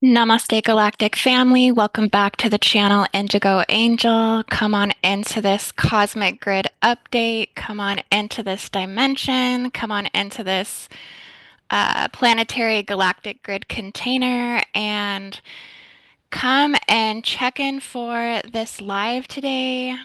Namaste Galactic family. Welcome back to the channel IndigoAngel. Come on into this cosmic grid update. Come on into this dimension. Come on into this planetary galactic grid container and come and check in for this live today.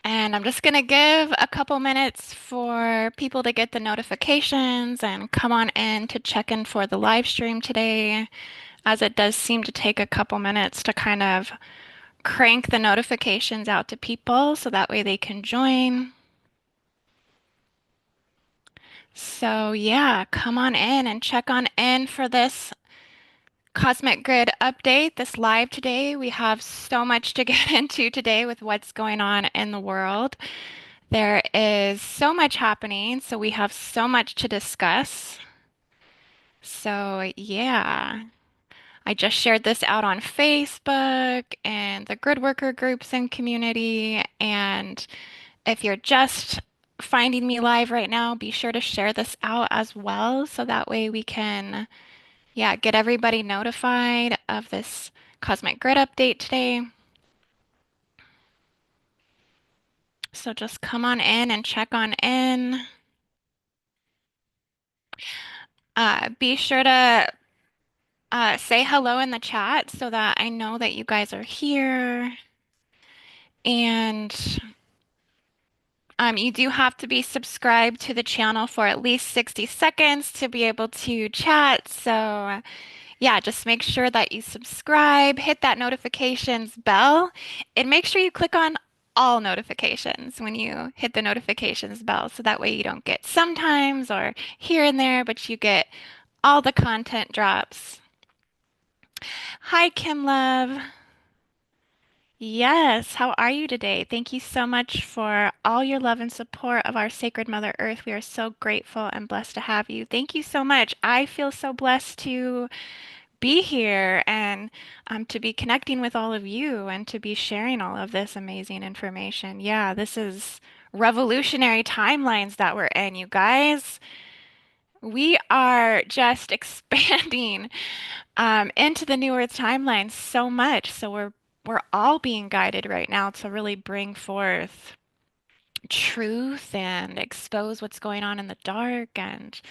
And I'm just going to give a couple minutes for people to get the notifications and come on in to check in for the live stream today, as it does seem to take a couple minutes to kind of crank the notifications out to people so that way they can join. So yeah, come on in and check on in for this Cosmic Grid update, this live today. We have so much to get into today with what's going on in the world. There is so much happening, so we have so much to discuss. So yeah. I just shared this out on Facebook and the grid worker groups and community. And if you're just finding me live right now, be sure to share this out as well. So that way we can, yeah, get everybody notified of this cosmic grid update today. So just come on in and check on in. Be sure to say hello in the chat so that I know that you guys are here. And you do have to be subscribed to the channel for at least 60 seconds to be able to chat. So, yeah, just make sure that you subscribe, hit that notifications bell, and make sure you click on all notifications when you hit the notifications bell. So that way you don't get sometimes or here and there, but you get all the content drops. Hi, Kim Love. Yes, how are you today? Thank you so much for all your love and support of our sacred Mother Earth. We are so grateful and blessed to have you. Thank you so much. I feel so blessed to be here and to be connecting with all of you and to be sharing all of this amazing information. Yeah, this is revolutionary timelines that we're in, you guys. We are just expanding into the New Earth timeline so much. So we're all being guided right now to really bring forth truth and expose what's going on in the dark and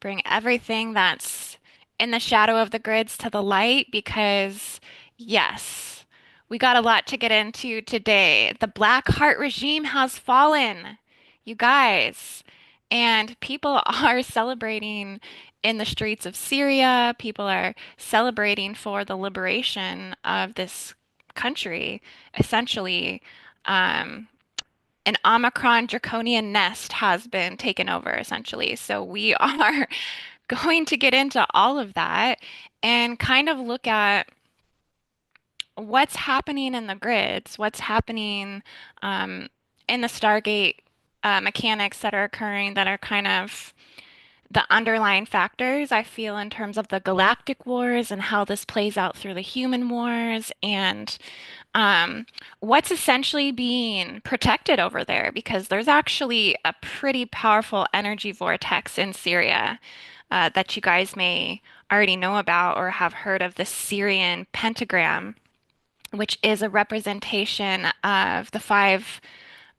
bring everything that's in the shadow of the grids to the light because yes, we got a lot to get into today. The Black Heart regime has fallen, you guys, and people are celebrating in the streets of Syria. People are celebrating for the liberation of this country, essentially. Um, an Omicron draconian nest has been taken over, essentially. So we are going to get into all of that and kind of look at what's happening in the grids, what's happening um, in the Stargate mechanics that are occurring that are kind of the underlying factors, I feel, in terms of the galactic wars and how this plays out through the human wars and um, what's essentially being protected over there, because there's actually a pretty powerful energy vortex in Syria that you guys may already know about or have heard of the Syrian Pentagram, which is a representation of the five,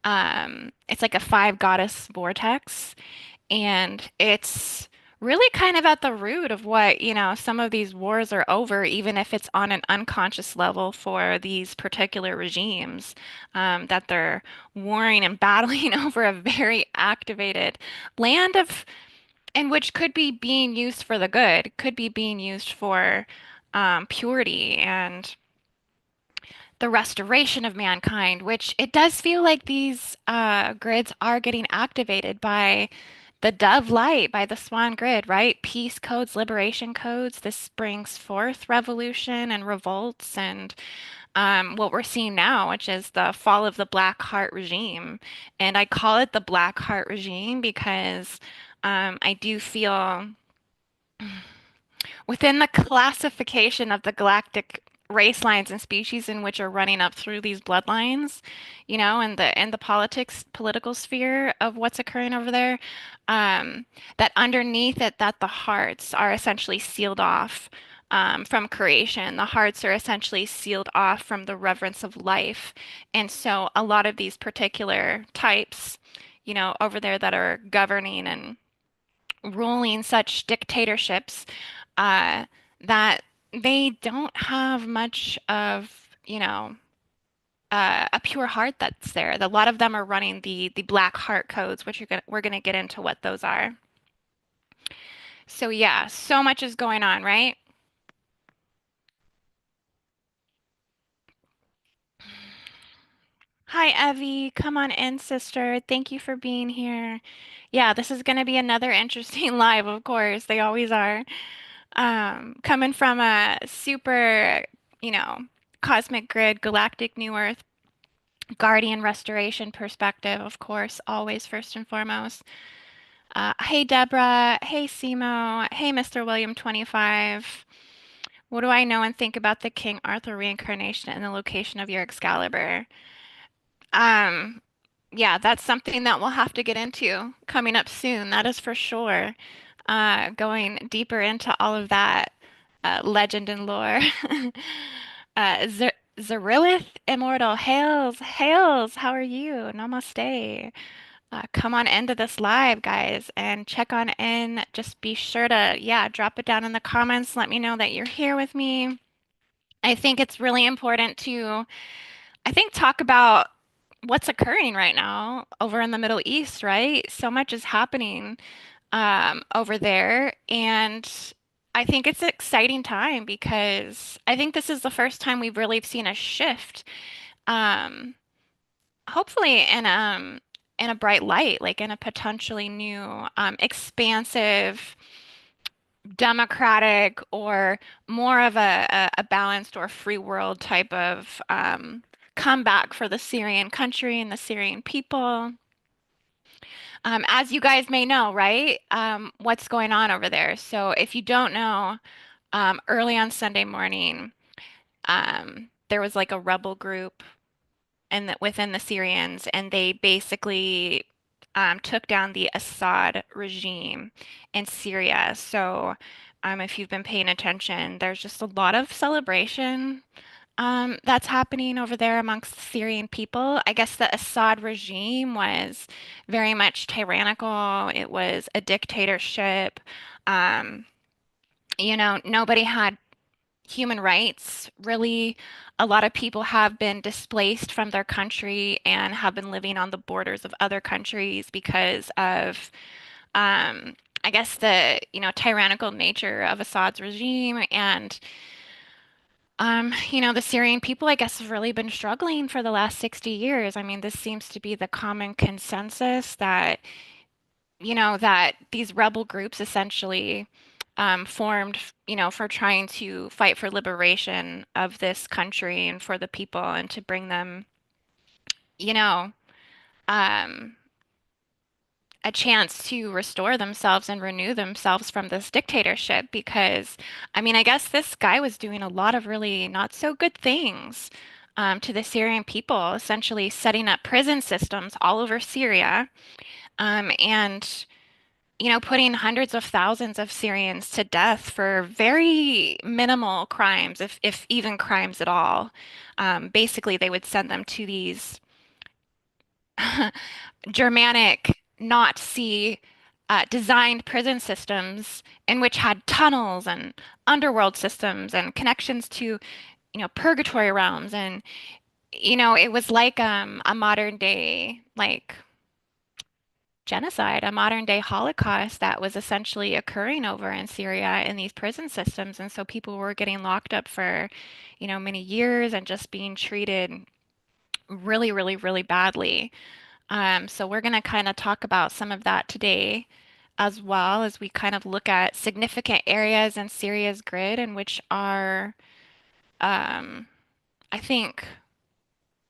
it's like a five goddess vortex. And it's really kind of at the root of what, some of these wars are over, even if it's on an unconscious level for these particular regimes, that they're warring and battling over a very activated land of, and which could be being used for the good, could be being used for purity and the restoration of mankind, which it does feel like these grids are getting activated by the dove light, by the swan grid, right? Peace codes, liberation codes. This brings forth revolution and revolts and what we're seeing now, which is the fall of the Black Heart regime. And I call it the Black Heart regime because I do feel within the classification of the galactic race lines and species in which are running up through these bloodlines, and the political sphere of what's occurring over there, um, that underneath it, that the hearts are essentially sealed off from creation. The hearts are essentially sealed off from the reverence of life. And so a lot of these particular types, over there that are governing and ruling such dictatorships, uh, that they don't have much of, a pure heart that's there. A lot of them are running the black heart codes, which we're gonna get into what those are. So yeah, so much is going on, right? Hi, Evie. Come on in, sister. Thank you for being here. Yeah, this is gonna be another interesting live, of course. They always are. Coming from a super, you know, cosmic grid, galactic new Earth, guardian restoration perspective, of course, always first and foremost. Hey, Deborah. Hey, Simo. Hey, Mr. William 25. What do I know and think about the King Arthur reincarnation and the location of your Excalibur? Um, yeah, that's something that we'll have to get into coming up soon. That is for sure. Going deeper into all of that legend and lore. Z Zerilith, Immortal, Hails, Hails, how are you? Namaste. Come on into this live, guys, and check on in. Just be sure to, yeah, drop it down in the comments. Let me know that you're here with me. I think it's really important to, I think, talk about what's occurring right now over in the Middle East, right? So much is happening over there, and I think it's an exciting time because I think this is the first time we've really seen a shift. Um, Hopefully in a bright light, like in a potentially new, expansive, democratic, or more of a balanced or free world type of comeback for the Syrian country and the Syrian people. As you guys may know, right? What's going on over there? So if you don't know, early on Sunday morning, there was like a rebel group and within the Syrians, and they basically took down the Assad regime in Syria. So, if you've been paying attention, there's just a lot of celebration that's happening over there amongst the Syrian people. I guess the Assad regime was very much tyrannical. It was a dictatorship. Um, Nobody had human rights. Really, a lot of people have been displaced from their country and have been living on the borders of other countries because of, I guess, the, tyrannical nature of Assad's regime. And, the Syrian people, I guess, have really been struggling for the last 60 years. I mean, this seems to be the common consensus that that these rebel groups essentially formed, for trying to fight for liberation of this country and for the people and to bring them, you know, um, a chance to restore themselves and renew themselves from this dictatorship. Because, I mean, I guess this guy was doing a lot of really not so good things. To the Syrian people, essentially setting up prison systems all over Syria, and putting hundreds of thousands of Syrians to death for very minimal crimes, if even crimes at all. Basically, they would send them to these Germanic, Nazi designed prison systems in which had tunnels and underworld systems and connections to, purgatory realms. And, it was like a modern day, like, genocide, a modern day Holocaust that was essentially occurring over in Syria in these prison systems. And so people were getting locked up for, many years and just being treated really, really, really badly. So we're going to kind of talk about some of that today, as well as we kind of look at significant areas in Syria's grid and which are, um, I think,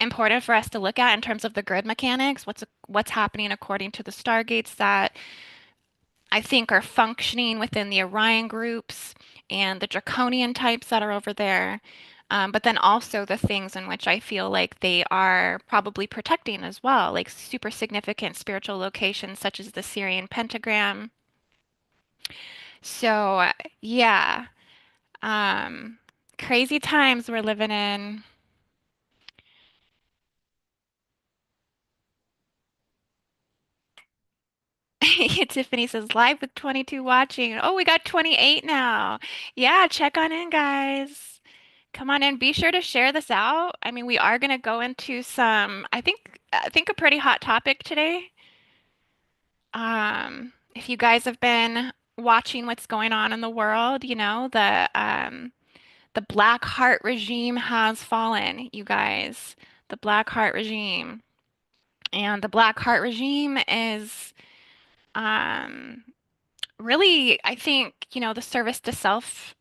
important for us to look at in terms of the grid mechanics, what's happening according to the stargates that I think are functioning within the Orion groups and the draconian types that are over there. But then also the things in which I feel like they are probably protecting as well, like super significant spiritual locations such as the Syrian Pentagram. So, yeah, um, crazy times we're living in. Tiffany says live with 22 watching. Oh, we got 28 now. Yeah, check on in, guys. Come on in. Be sure to share this out. I mean, we are going to go into some, I think a pretty hot topic today. If you guys have been watching what's going on in the world, the Black Heart regime has fallen, you guys. The Black Heart regime. And the Black Heart regime is um really, I think, the service to self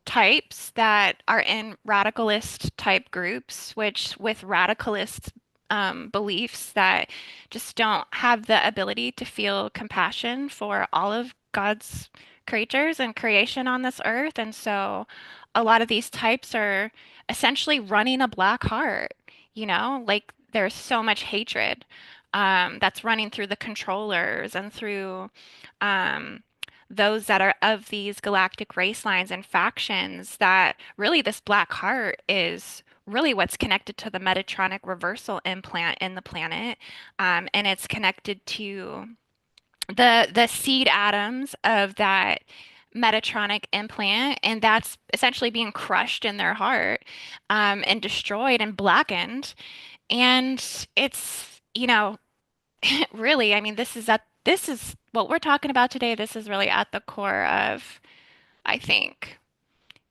types that are in radicalist type groups, which with radicalist beliefs that just don't have the ability to feel compassion for all of God's creatures and creation on this earth. And so a lot of these types are essentially running a black heart, like there's so much hatred that's running through the controllers and through um, those that are of these galactic race lines and factions that really this black heart is really what's connected to the Metatronic reversal implant in the planet. And it's connected to the seed atoms of that Metatronic implant, and that's essentially being crushed in their heart, and destroyed and blackened. And it's, really, I mean, this is what we're talking about today. This is really at the core of, I think,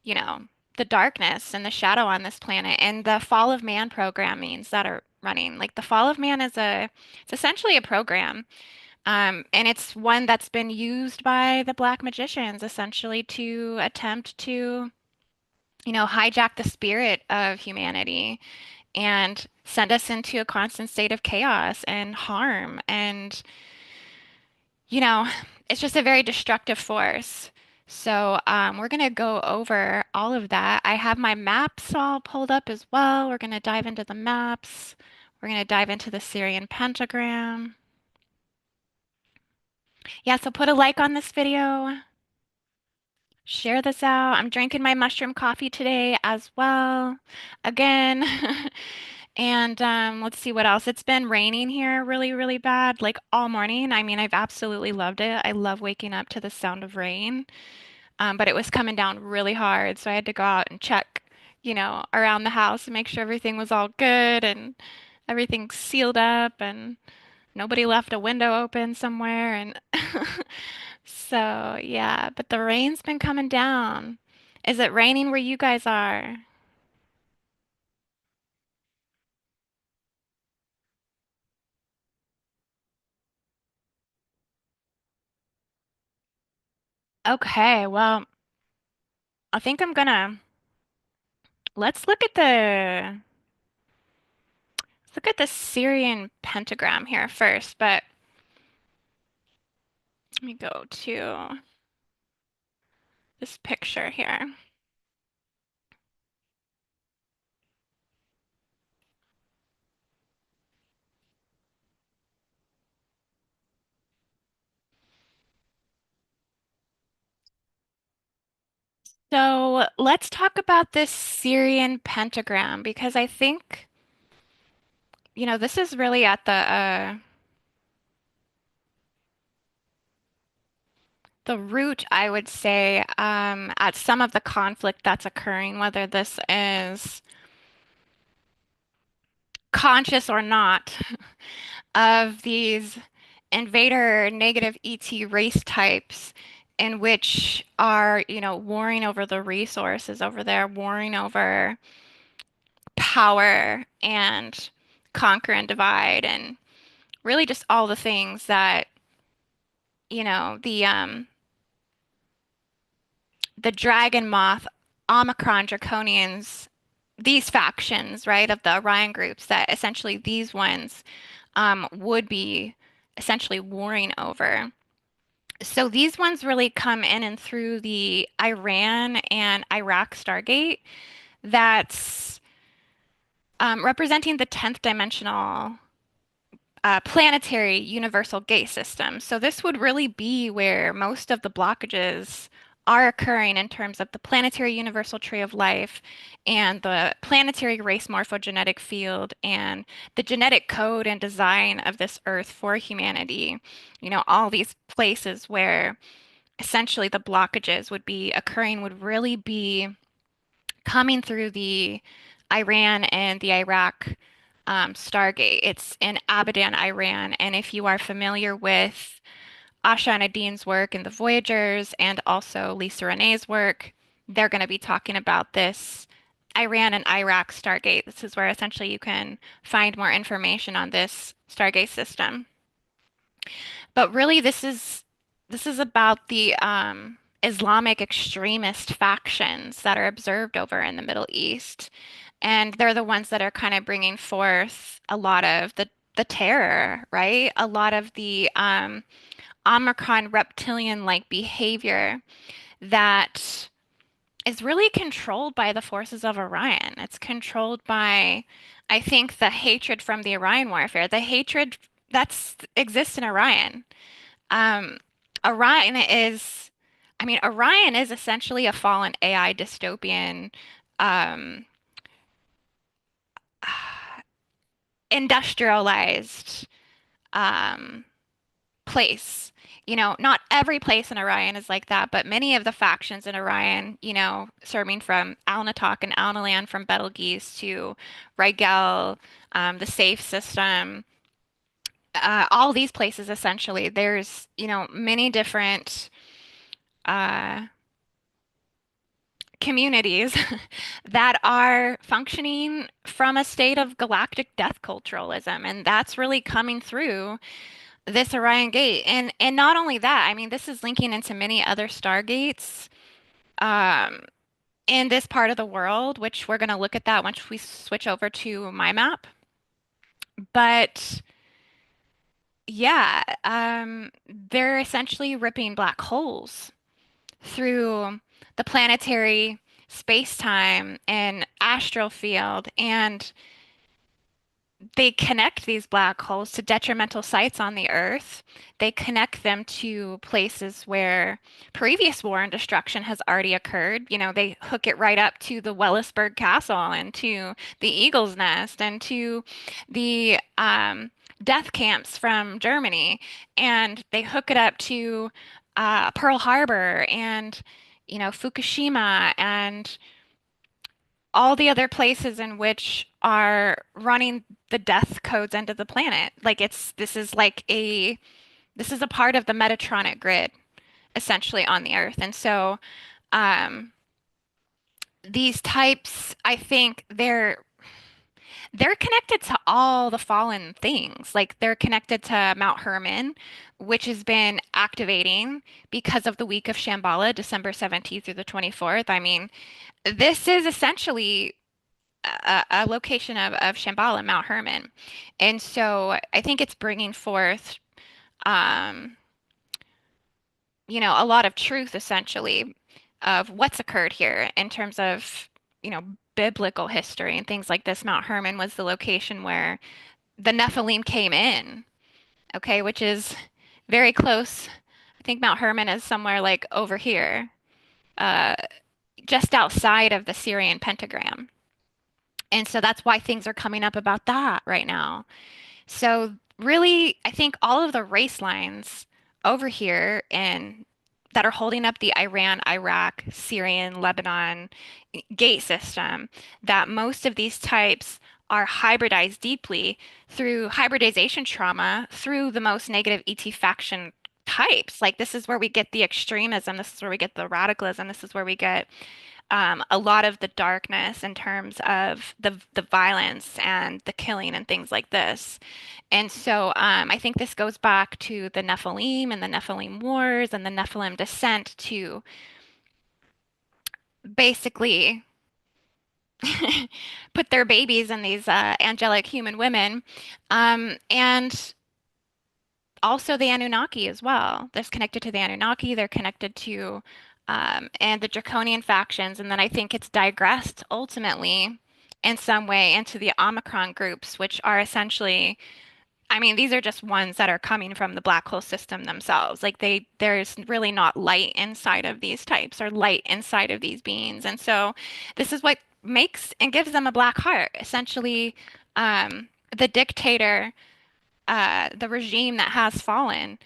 you know, the darkness and the shadow on this planet and the fall of man programmings that are running. Like the fall of man it's essentially a program. And it's one that's been used by the black magicians essentially to attempt to, hijack the spirit of humanity and send us into a constant state of chaos and harm. And you know, it's just a very destructive force. So, we're going to go over all of that. I have my maps all pulled up as well. We're going to dive into the maps. We're going to dive into the Syrian Pentagram. Yeah, so put a like on this video. Share this out. I'm drinking my mushroom coffee today as well. Again. And let's see what else. It's been raining here really, really bad, like all morning. I mean, I've absolutely loved it. I love waking up to the sound of rain. But it was coming down really hard, so I had to go out and check, around the house and make sure everything was all good and everything sealed up and nobody left a window open somewhere. And so, yeah, but the rain's been coming down. Is it raining where you guys are? Okay, well, I think I'm gonna let's look at the Syrian pentagram here first, but let me go to this picture here. So let's talk about this Syrian pentagram because I think, this is really at the root, I would say, at some of the conflict that's occurring, whether this is conscious or not, of these invader negative ET race types in which are, warring over the resources over there, warring over power and conquer and divide and really just all the things that, the dragon moth, Omicron draconians, these factions, right, of the Orion groups that essentially these ones would be essentially warring over. So these ones really come in and through the Iran and Iraq Stargate. that's representing the 10th dimensional planetary universal gate system. So this would really be where most of the blockages are occurring in terms of the planetary universal tree of life and the planetary race morphogenetic field and the genetic code and design of this Earth for humanity. You know, all these places where essentially the blockages would be occurring would really be coming through the Iran and the Iraq Stargate. It's in Abadan, Iran. And if you are familiar with Asha and Adine's work in the Voyagers and also Lisa Renee's work, they're going to be talking about this Iran and Iraq Stargate. This is where essentially you can find more information on this Stargate system. But really, this is about the Islamic extremist factions that are observed over in the Middle East, and they're the ones that are kind of bringing forth a lot of the terror, right? A lot of the Omicron reptilian-like behavior that is really controlled by the forces of Orion. It's controlled by, I think, the hatred from the Orion warfare, the hatred that's exists in Orion. Um, Orion is, I mean, Orion is essentially a fallen AI dystopian, um, industrialized um, place. You know, not every place in Orion is like that, but many of the factions in Orion, you know, serving from Alnatok and Alnaland, from Betelgeuse to Rigel, the Safe System, all these places essentially. There's, you know, many different uh, communities that are functioning from a state of galactic death culturalism, and that's really coming through this Orion Gate. And not only that, I mean, this is linking into many other stargates um, in this part of the world, which we're going to look at that once we switch over to my map. But yeah, they're essentially ripping black holes through the planetary space-time and astral field, and they connect these black holes to detrimental sites on the Earth. They connect them to places where previous war and destruction has already occurred. You know, they hook it right up to the Wellisburg Castle and to the Eagle's Nest and to the death camps from Germany. And they hook it up to Pearl Harbor and, you know, Fukushima and all the other places in which are running the death codes into the planet. Like this is a part of the Metatronic grid essentially on the Earth. And so um these types, I think they're connected to all the fallen things. Like they're connected to Mount Hermon, which has been activating because of the week of Shambhala, December 17th through the 24th. I mean, this is essentially a location of Shambhala, Mount Hermon. And so I think it's bringing forth, um, you know, a lot of truth essentially of what's occurred here in terms of, you know, biblical history and things like this. Mount Hermon was the location where the Nephilim came in, okay, which is very close. I think Mount Hermon is somewhere like over here, uh, just outside of the Syrian Pentagram. And so that's why things are coming up about that right now. So really, I think all of the race lines over here and that are holding up the Iran, Iraq, Syrian, Lebanon gate system, that most of these types are hybridized deeply through hybridization trauma through the most negative ET faction types. Like this is where we get the extremism, this is where we get the radicalism, this is where we get a lot of the darkness in terms of the violence and the killing and things like this. And so I think this goes back to the Nephilim and the Nephilim Wars and the Nephilim descent to basically put their babies in these angelic human women. And also the Anunnaki as well. They're connected to the Anunnaki. They're connected to and the draconian factions. And then I think it's digressed ultimately in some way into the Omicron groups, which are essentially, I mean, these are just ones that are coming from the black hole system themselves. Like there's really not light inside of these types or light inside of these beings. And so this is what makes and gives them a black heart. Essentially, the dictator, the regime that has fallen,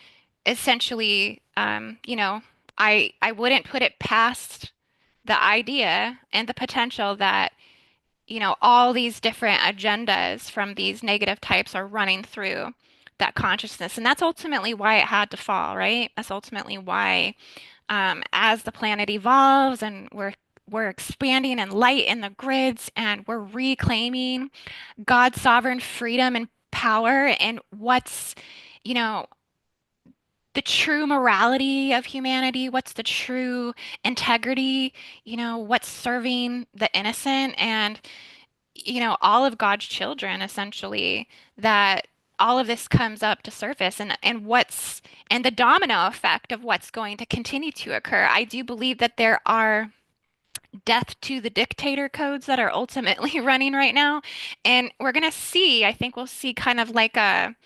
essentially, I wouldn't put it past the idea and the potential that all these different agendas from these negative types are running through that consciousness. And that's ultimately why it had to fall, right? That's ultimately why, as the planet evolves and we're expanding and light in the grids and we're reclaiming God's sovereign freedom and power and what's, you know, the true morality of humanity, what's the true integrity, what's serving the innocent and all of God's children essentially, that all of this comes up to surface and the domino effect of what's going to continue to occur. I do believe that there are death to the dictator codes that are ultimately running right now. And we're going to see, I think we'll see kind of like a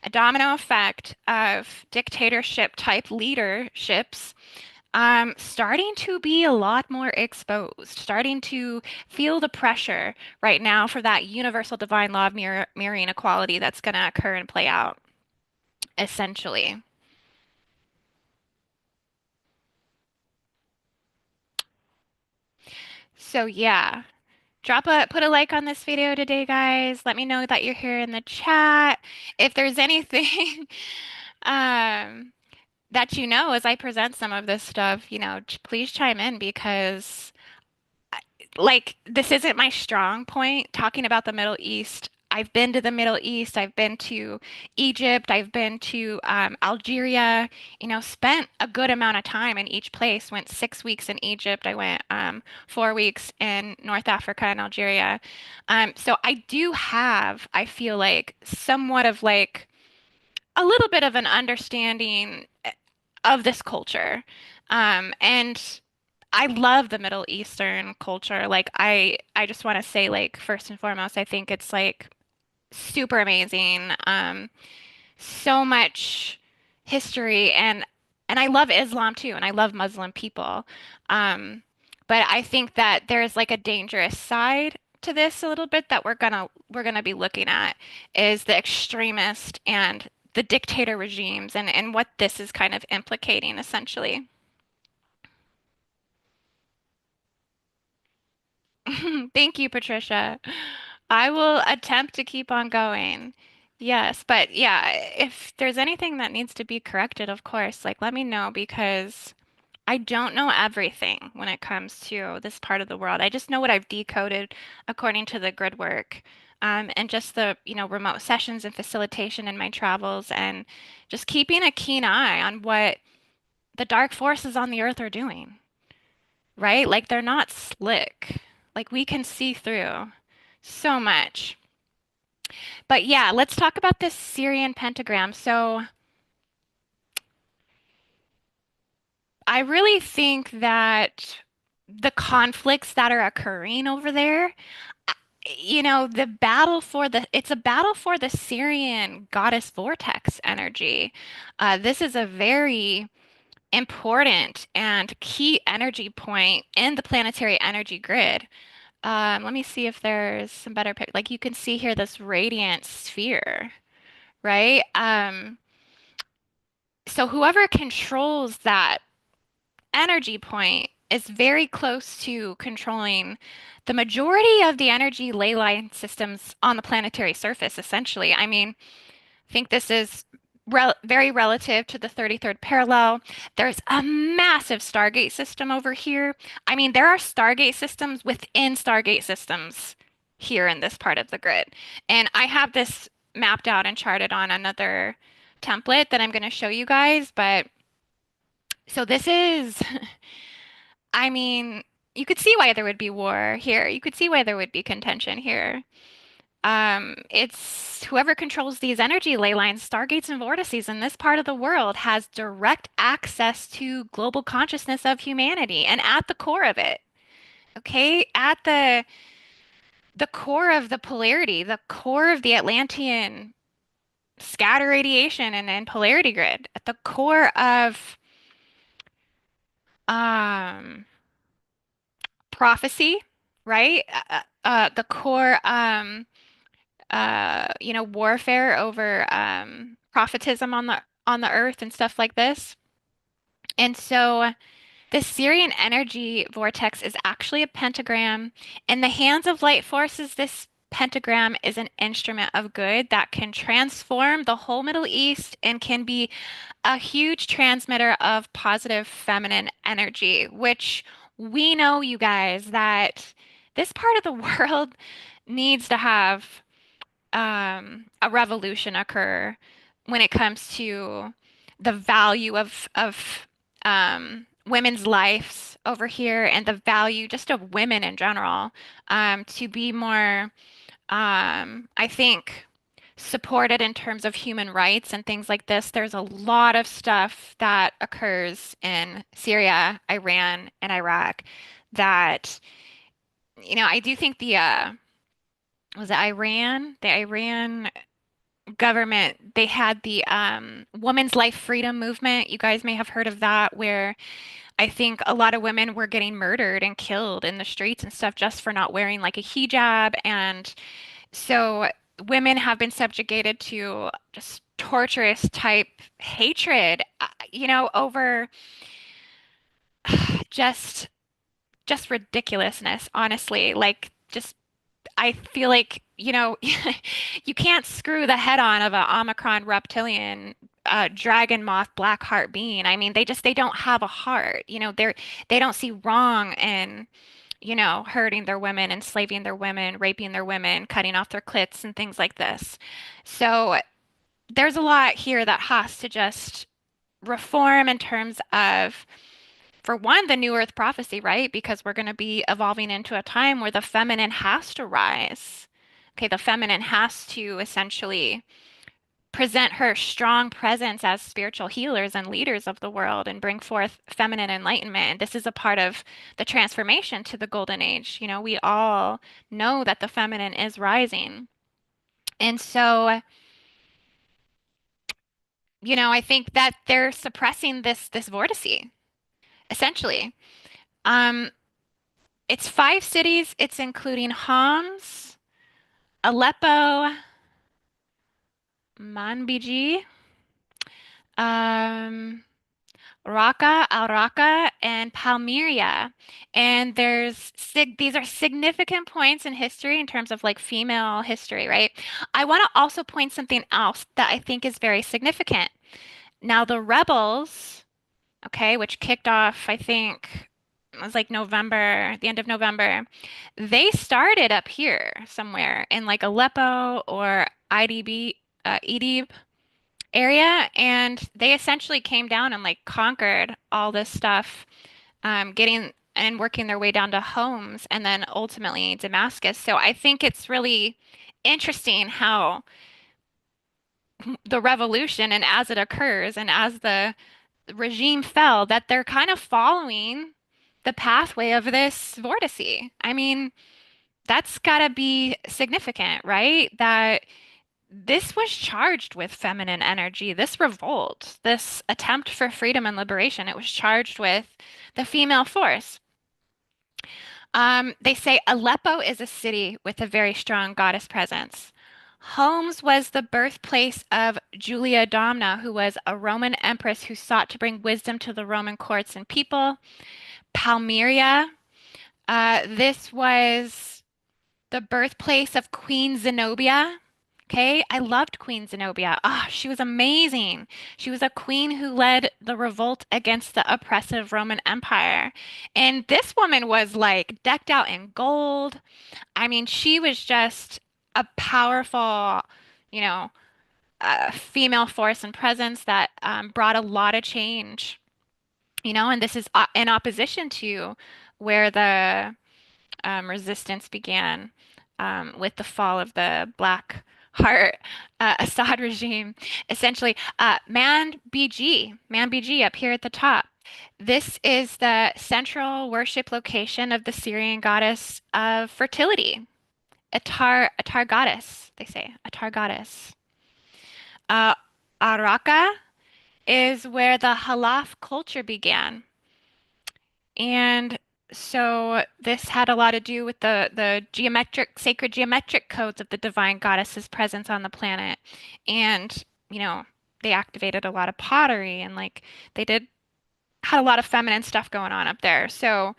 domino effect of dictatorship type leaderships starting to be a lot more exposed, starting to feel the pressure right now for that universal divine law of mirroring equality that's going to occur and play out, essentially. So yeah, put a like on this video today, guys. Let me know that you're here in the chat. If there's anything um, that as I present some of this stuff, please chime in because like this isn't my strong point talking about the Middle East. I've been to the Middle East. I've been to Egypt. I've been to Algeria, spent a good amount of time in each place. Went 6 weeks in Egypt. I went 4 weeks in North Africa and Algeria. So I do have, I feel like, somewhat of like a little bit of an understanding of this culture. And I love the Middle Eastern culture. Like I just want to say like first and foremost, I think it's like super amazing. So much history and I love Islam too, and I love Muslim people. Um, but I think that there's like a dangerous side to this a little bit that we're gonna be looking at is the extremist and the dictator regimes and what this is kind of implicating essentially. Thank you, Patricia. I will attempt to keep on going. Yes, but yeah, if there's anything that needs to be corrected, of course, like let me know because I don't know everything when it comes to this part of the world. I just know what I've decoded according to the grid work, and just the, remote sessions and facilitation in my travels and just keeping a keen eye on what the dark forces on the earth are doing, right? Like they're not slick. Like we can see through so much. But yeah, let's talk about this Syrian pentagram. So I really think that the conflicts that are occurring over there, the battle for it's a battle for the Syrian goddess vortex energy. This is a very important and key energy point in the planetary energy grid. Let me see if there's some better pic. Like you can see here this radiant sphere, right? So whoever controls that energy point is very close to controlling the majority of the energy ley line systems on the planetary surface, essentially. I mean, I think this is very relative to the 33rd parallel. There's a massive Stargate system over here. I mean, there are Stargate systems within Stargate systems here in this part of the grid. And I have this mapped out and charted on another template that I'm going to show you guys. But so this is, I mean, you could see why there would be war here. You could see why there would be contention here. It's whoever controls these energy ley lines, stargates and vortices in this part of the world has direct access to global consciousness of humanity and at the core of it. Okay, at the core of the polarity, the core of the Atlantean scatter radiation and polarity grid, at the core of um prophecy, right? The core warfare over prophetism on the earth and stuff like this. And so the Syrian energy vortex is actually a pentagram. In the hands of light forces, this pentagram is an instrument of good that can transform the whole Middle East and can be a huge transmitter of positive feminine energy, which we know, you guys, that this part of the world needs to have a revolution occur when it comes to the value of women's lives over here and the value just of women in general, to be more, I think, supported in terms of human rights and things like this. There's a lot of stuff that occurs in Syria, Iran, and Iraq that, I do think was it Iran? The Iran government, they had the Women's Life Freedom Movement. You guys may have heard of that, where I think a lot of women were getting murdered and killed in the streets and stuff just for not wearing like a hijab. And so women have been subjugated to just torturous type hatred, over just just ridiculousness, honestly. Like just I feel like, you can't screw the head on of a Omicron reptilian dragon moth black heart being. I mean, they don't have a heart. They don't see wrong in, hurting their women, enslaving their women, raping their women, cutting off their clits and things like this. So there's a lot here that has to just reform in terms of, for one, the New Earth prophecy, right? Because we're going to be evolving into a time where the feminine has to rise. Okay, the feminine has to essentially present her strong presence as spiritual healers and leaders of the world and bring forth feminine enlightenment. And this is a part of the transformation to the golden age. We all know that the feminine is rising. And so, I think that they're suppressing this vortice, essentially. Um, it's 5 cities. It's including Homs, Aleppo, Manbiji, um, Raqqa, Al Raqqa, and Palmyra. And these are significant points in history in terms of like female history, right? I want to also point something else that I think is very significant. Now, the rebels, okay, which kicked off, I think it was like November, the end of November, they started up here somewhere in like Aleppo or Idlib area, and they essentially came down and like conquered all this stuff, getting and working their way down to Homs and then ultimately Damascus. So I think it's really interesting how the revolution and as it occurs and as the regime fell, that they're kind of following the pathway of this vortice. I mean, that's got to be significant, right? That this was charged with feminine energy. This revolt, this attempt for freedom and liberation, it was charged with the female force. They say Aleppo is a city with a very strong goddess presence. Homs was the birthplace of Julia Domna, who was a Roman empress who sought to bring wisdom to the Roman courts and people. Palmyra, this was the birthplace of Queen Zenobia. Okay, I loved Queen Zenobia. Ah, she was amazing. She was a queen who led the revolt against the oppressive Roman Empire. And this woman was like decked out in gold. I mean, she was just a powerful, you know, female force and presence that brought a lot of change, and this is in opposition to where the resistance began. with the fall of the Black Heart Assad regime. Essentially, Man BG up here at the top. This is the central worship location of the Syrian goddess of fertility, Atar goddess, they say, Atar goddess. Uh, Araka is where the Halaf culture began. And so this had a lot to do with the sacred geometric codes of the divine goddess's presence on the planet. And, you know, they activated a lot of pottery and like they did had a lot of feminine stuff going on up there. So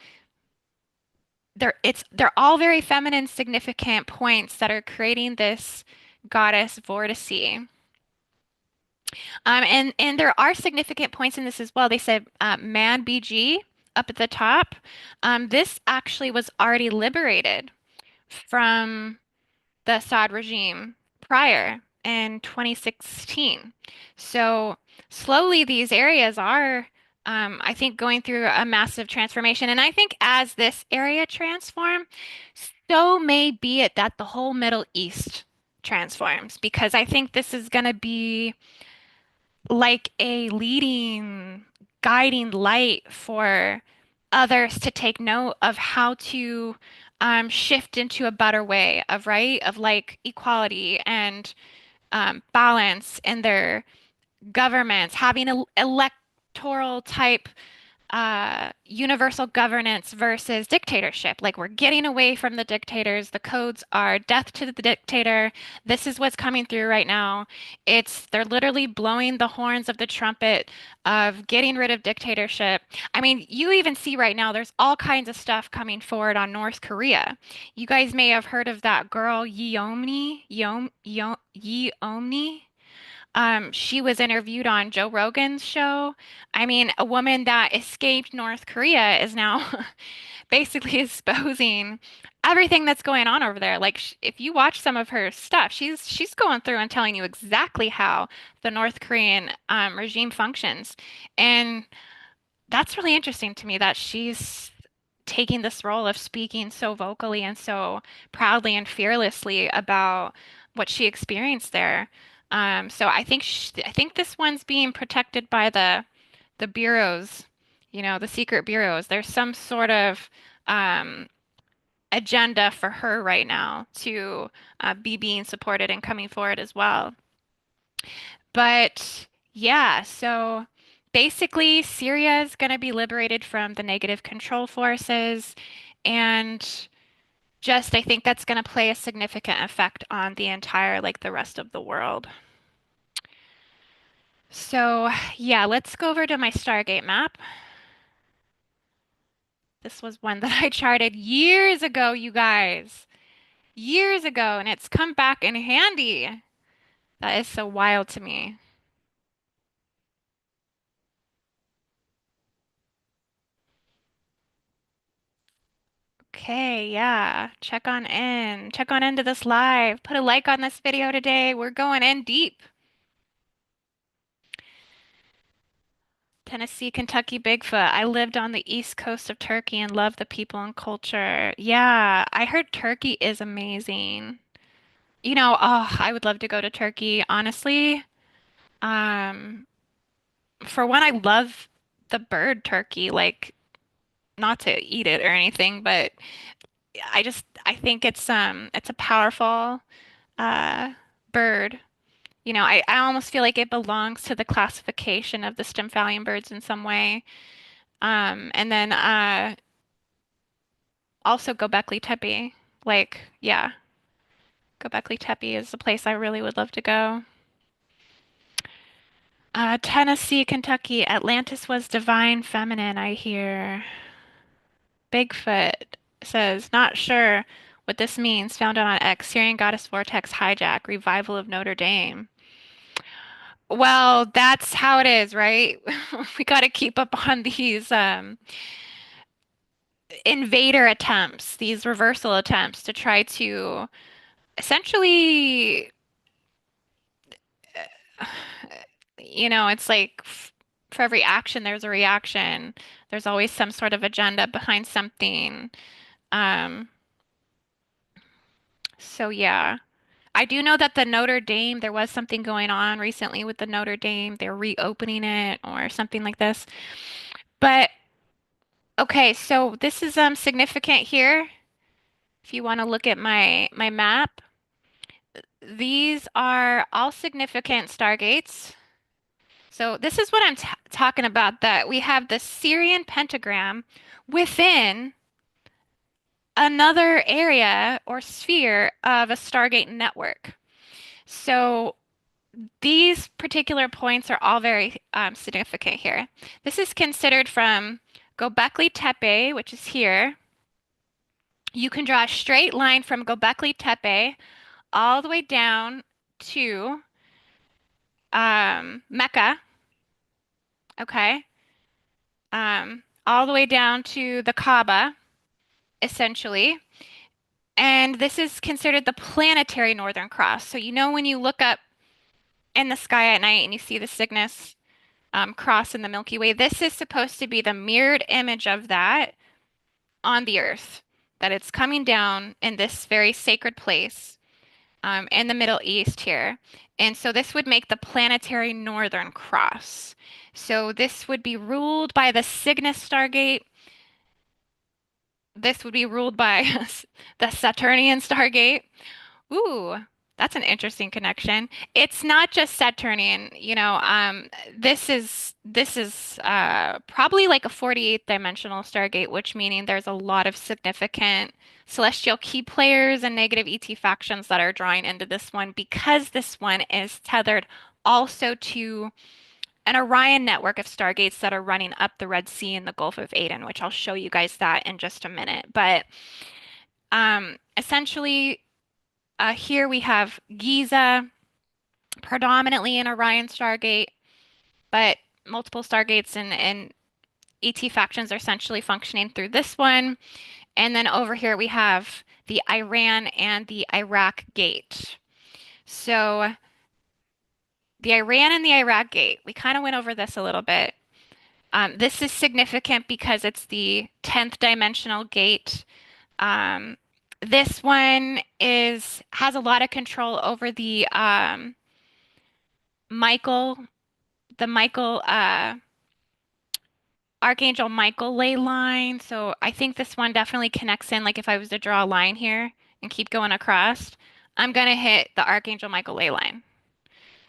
they're all very feminine significant points that are creating this goddess vortice. And there are significant points in this as well. They said Man BG up at the top. This actually was already liberated from the Assad regime prior in 2016. So slowly these areas are, I think, going through a massive transformation. And I think as this area transforms, so may be it that the whole Middle East transforms, because I think this is going to be like a leading, guiding light for others to take note of how to shift into a better way of right of like equality and balance in their governments, having an electoral type universal governance versus dictatorship. Like we're getting away from the dictators. The codes are death to the dictator. This is what's coming through right now. They're literally blowing the horns of the trumpet of getting rid of dictatorship. I mean, you even see right now there's all kinds of stuff coming forward on North Korea. You guys may have heard of that girl Yeomni. She was interviewed on Joe Rogan's show. I mean, a woman that escaped North Korea is now basically exposing everything that's going on over there. Like, if you watch some of her stuff, she's going through and telling you exactly how the North Korean regime functions, and that's really interesting to me that she's taking this role of speaking so vocally and so proudly and fearlessly about what she experienced there. So I think this one's being protected by the bureaus, the secret bureaus. There's some sort of um, agenda for her right now to be being supported and coming forward as well. But yeah, so basically, Syria is going to be liberated from the negative control forces. And just, I think that's going to play a significant effect on the entire, like the rest of the world. So yeah, let's go over to my Stargate map. This was one that I charted years ago, you guys. Years ago, and it's come back in handy. That is so wild to me. Okay, yeah. Check on in. Check on into this live. Put a like on this video today. We're going in deep. Tennessee, Kentucky, Bigfoot. I lived on the east coast of Turkey and love the people and culture. Yeah, I heard Turkey is amazing. I would love to go to Turkey, honestly. Um, for one, I love the bird turkey, like not to eat it or anything, but I think it's a powerful uh bird. I almost feel like it belongs to the classification of the Stymphalian birds in some way. And then also Göbekli Tepe. Like, yeah, Göbekli Tepe is a place I really would love to go. Tennessee, Kentucky. Atlantis was divine feminine, I hear. Bigfoot says, not sure what this means. Found on X. Syrian goddess vortex hijack. Revival of Notre Dame. Well, that's how it is, right? We got to keep up on these invader attempts, these reversal attempts to try to essentially, it's like for every action, there's a reaction. There's always some sort of agenda behind something. Um, So yeah. I do know that the Notre Dame, there was something going on recently with the Notre Dame. They're reopening it or something like this. But okay, so this is significant here. If you want to look at my map, these are all significant stargates. So this is what I'm t talking about, that we have the Syrian Pentagram within another area or sphere of a Stargate network. So these particular points are all very significant here. This is considered from Göbekli Tepe, which is here. You can draw a straight line from Göbekli Tepe all the way down to Mecca, okay? All the way down to the Kaaba, essentially. And this is considered the planetary Northern Cross. So you know when you look up in the sky at night and you see the Cygnus cross in the Milky Way, this is supposed to be the mirrored image of that on the Earth, that it's coming down in this very sacred place in the Middle East here. And so this would make the planetary Northern Cross. So this would be ruled by the Cygnus Stargate. This would be ruled by the Saturnian Stargate. Ooh, that's an interesting connection. It's not just Saturnian, this is probably like a 48th dimensional Stargate, which meaning there's a lot of significant celestial key players and negative ET factions that are drawing into this one because this one is tethered also to an Orion network of stargates that are running up the Red Sea and the Gulf of Aden, which I'll show you guys that in just a minute. But essentially, here we have Giza, predominantly an Orion Stargate, but multiple Stargates and ET factions are essentially functioning through this one. And then over here we have the Iran and the Iraq Gate. So the Iran and the Iraq Gate, we kind of went over this a little bit. This is significant because it's the 10th dimensional gate. Um, this one has a lot of control over the Michael, the Michael, Archangel Michael ley line. So I think this one definitely connects in. Like if I was to draw a line here and keep going across, I'm gonna hit the Archangel Michael ley line.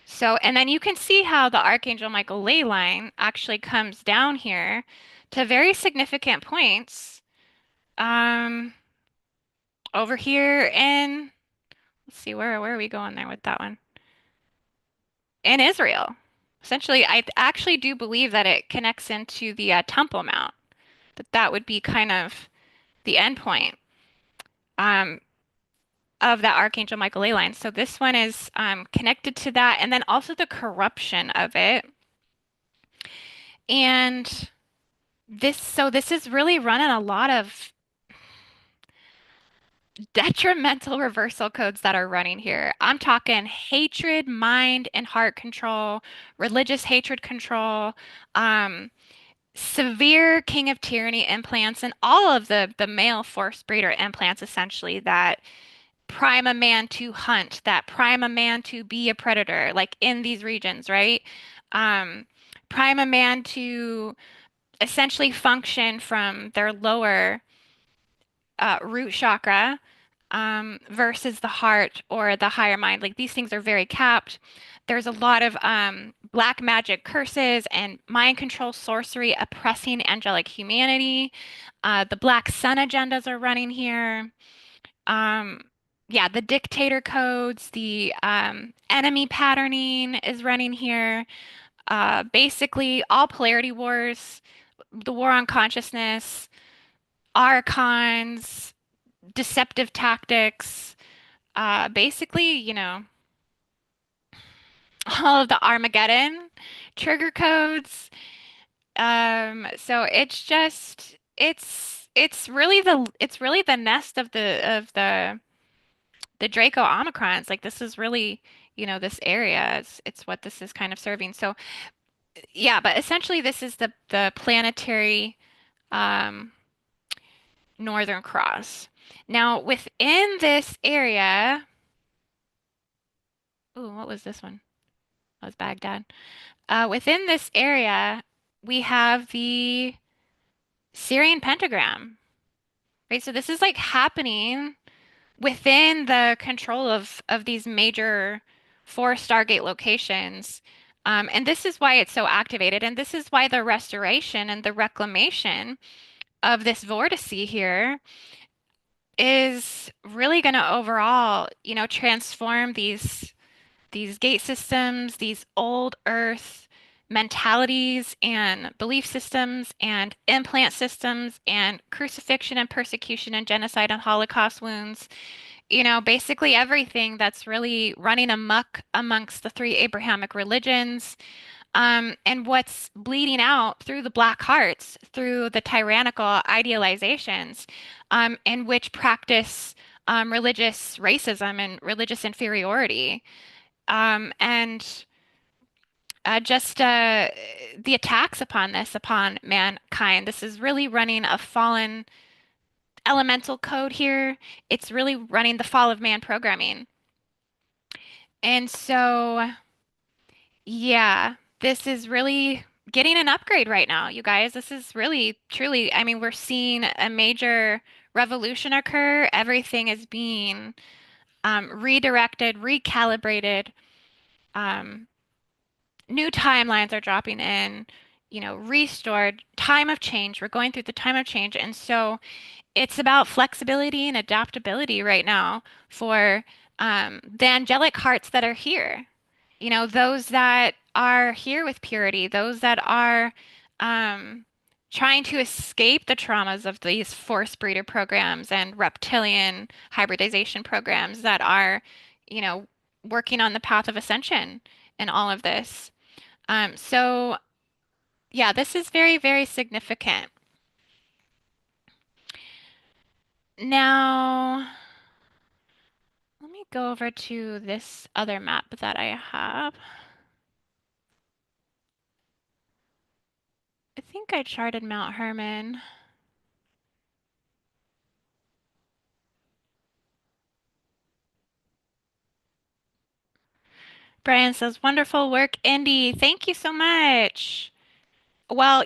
So, and then you can see how the Archangel Michael ley line actually comes down here to very significant points. Um, over here in, let's see, where are we going there with that one? In Israel. Essentially, I actually do believe that it connects into the Temple Mount, that would be kind of the end point um, of that Archangel Michael ley line. So this one is connected to that, and then also the corruption of it. And this is really running a lot of detrimental reversal codes that are running here. I'm talking hatred, mind and heart control, religious hatred control, um, severe King of Tyranny implants, and all of the male force breeder implants essentially that prime a man to hunt, that prime a man to be a predator, like in these regions, right? Um, prime a man to essentially function from their lower root chakra versus the heart or the higher mind. Like these things are very capped. There's a lot of black magic curses and mind control sorcery oppressing angelic humanity. The black sun agendas are running here. Um, yeah, the dictator codes, the enemy patterning is running here. Basically, all polarity wars, the war on consciousness, archons, deceptive tactics, basically, all of the Armageddon trigger codes. So it's really the nest of the Draco Omicrons. Like this is really, this area. It's what this is kind of serving. So yeah, but essentially this is the planetary um Northern Cross. Now, within this area, ooh, what was this one? That was Baghdad. Within this area, we have the Syrian Pentagram, right? So this is like happening within the control of these major four Stargate locations. And this is why it's so activated, and this is why the restoration and the reclamation of this vortice here is really going to overall, transform these gate systems, these old Earth mentalities and belief systems and implant systems and crucifixion and persecution and genocide and Holocaust wounds. Basically everything that's really running amok amongst the three Abrahamic religions, and what's bleeding out through the black hearts, through the tyrannical idealizations, in which practice religious racism and religious inferiority. And just the attacks upon this, upon mankind. This is really running a fallen elemental code here. It's really running the fall of man programming. And so, yeah, this is really getting an upgrade right now, you guys. This is really, truly, I mean, we're seeing a major revolution occur. Everything is being redirected, recalibrated. Um, New timelines are dropping in, restored time of change. We're going through the time of change. And so it's about flexibility and adaptability right now for the angelic hearts that are here. Those that are here with purity, those that are um, trying to escape the traumas of these force breeder programs and reptilian hybridization programs that are, you know, working on the path of ascension in all of this. So yeah, this is very, very significant. Now, let me go over to this other map that I have. I think I charted Mount Hermon. Brian says, wonderful work, Indy. Thank you so much. Well,